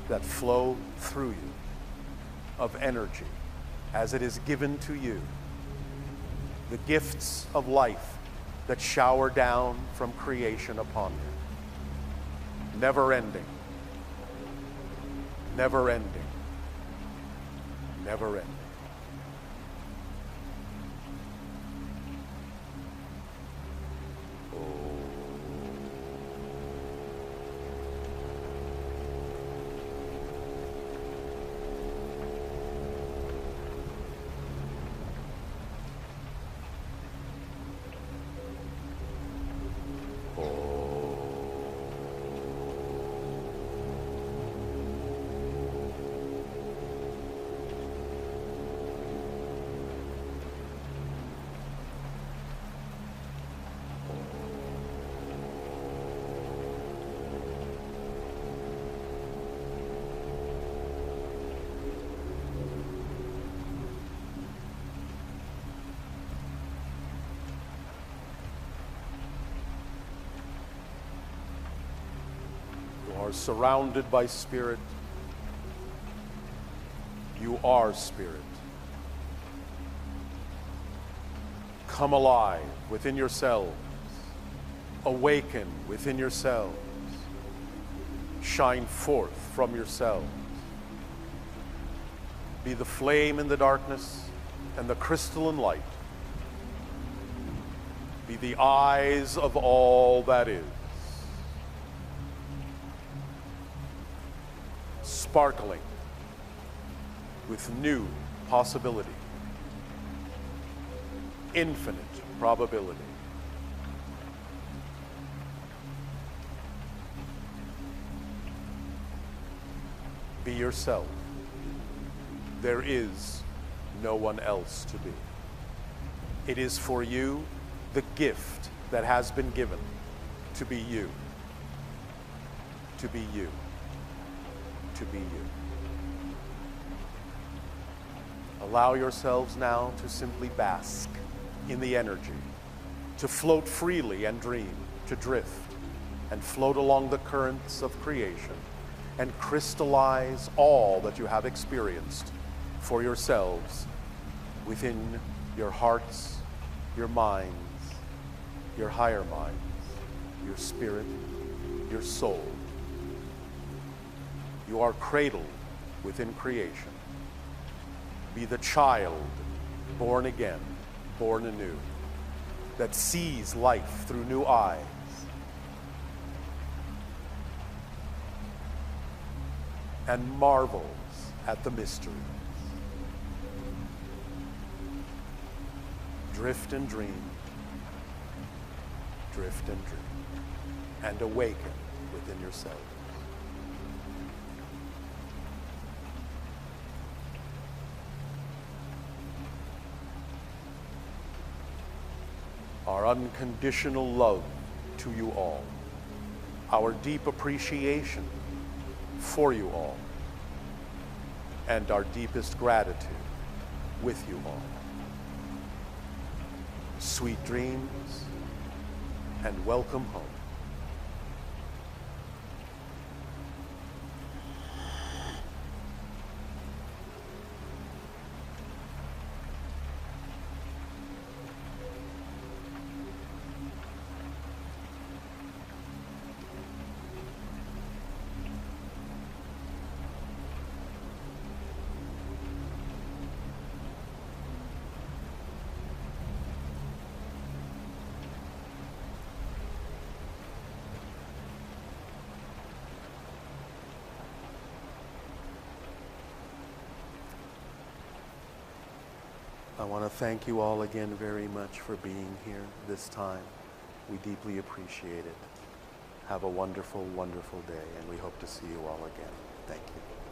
that flow through you of energy as it is given to you. The gifts of life that shower down from creation upon you. Never ending. Never ending. Never ending. Are surrounded by spirit. You are spirit. Come alive within yourselves. Awaken within yourselves. Shine forth from yourselves. Be the flame in the darkness and the crystal in light. Be the eyes of all that is. Sparkling with new possibility, infinite probability. Be yourself. There is no one else to be. It is for you the gift that has been given to be you. To be you. To be you. Allow yourselves now to simply bask in the energy, to float freely and dream, to drift and float along the currents of creation and crystallize all that you have experienced for yourselves within your hearts, your minds, your higher minds, your spirit, your soul. You are cradled within creation. Be the child born again, born anew, that sees life through new eyes. And marvels at the mysteries. Drift and dream. Drift and dream. And awaken within yourself. Our unconditional love to you all, our deep appreciation for you all, and our deepest gratitude with you all. Sweet dreams and welcome home. I want to thank you all again very much for being here this time. We deeply appreciate it. Have a wonderful, wonderful day, and we hope to see you all again. Thank you.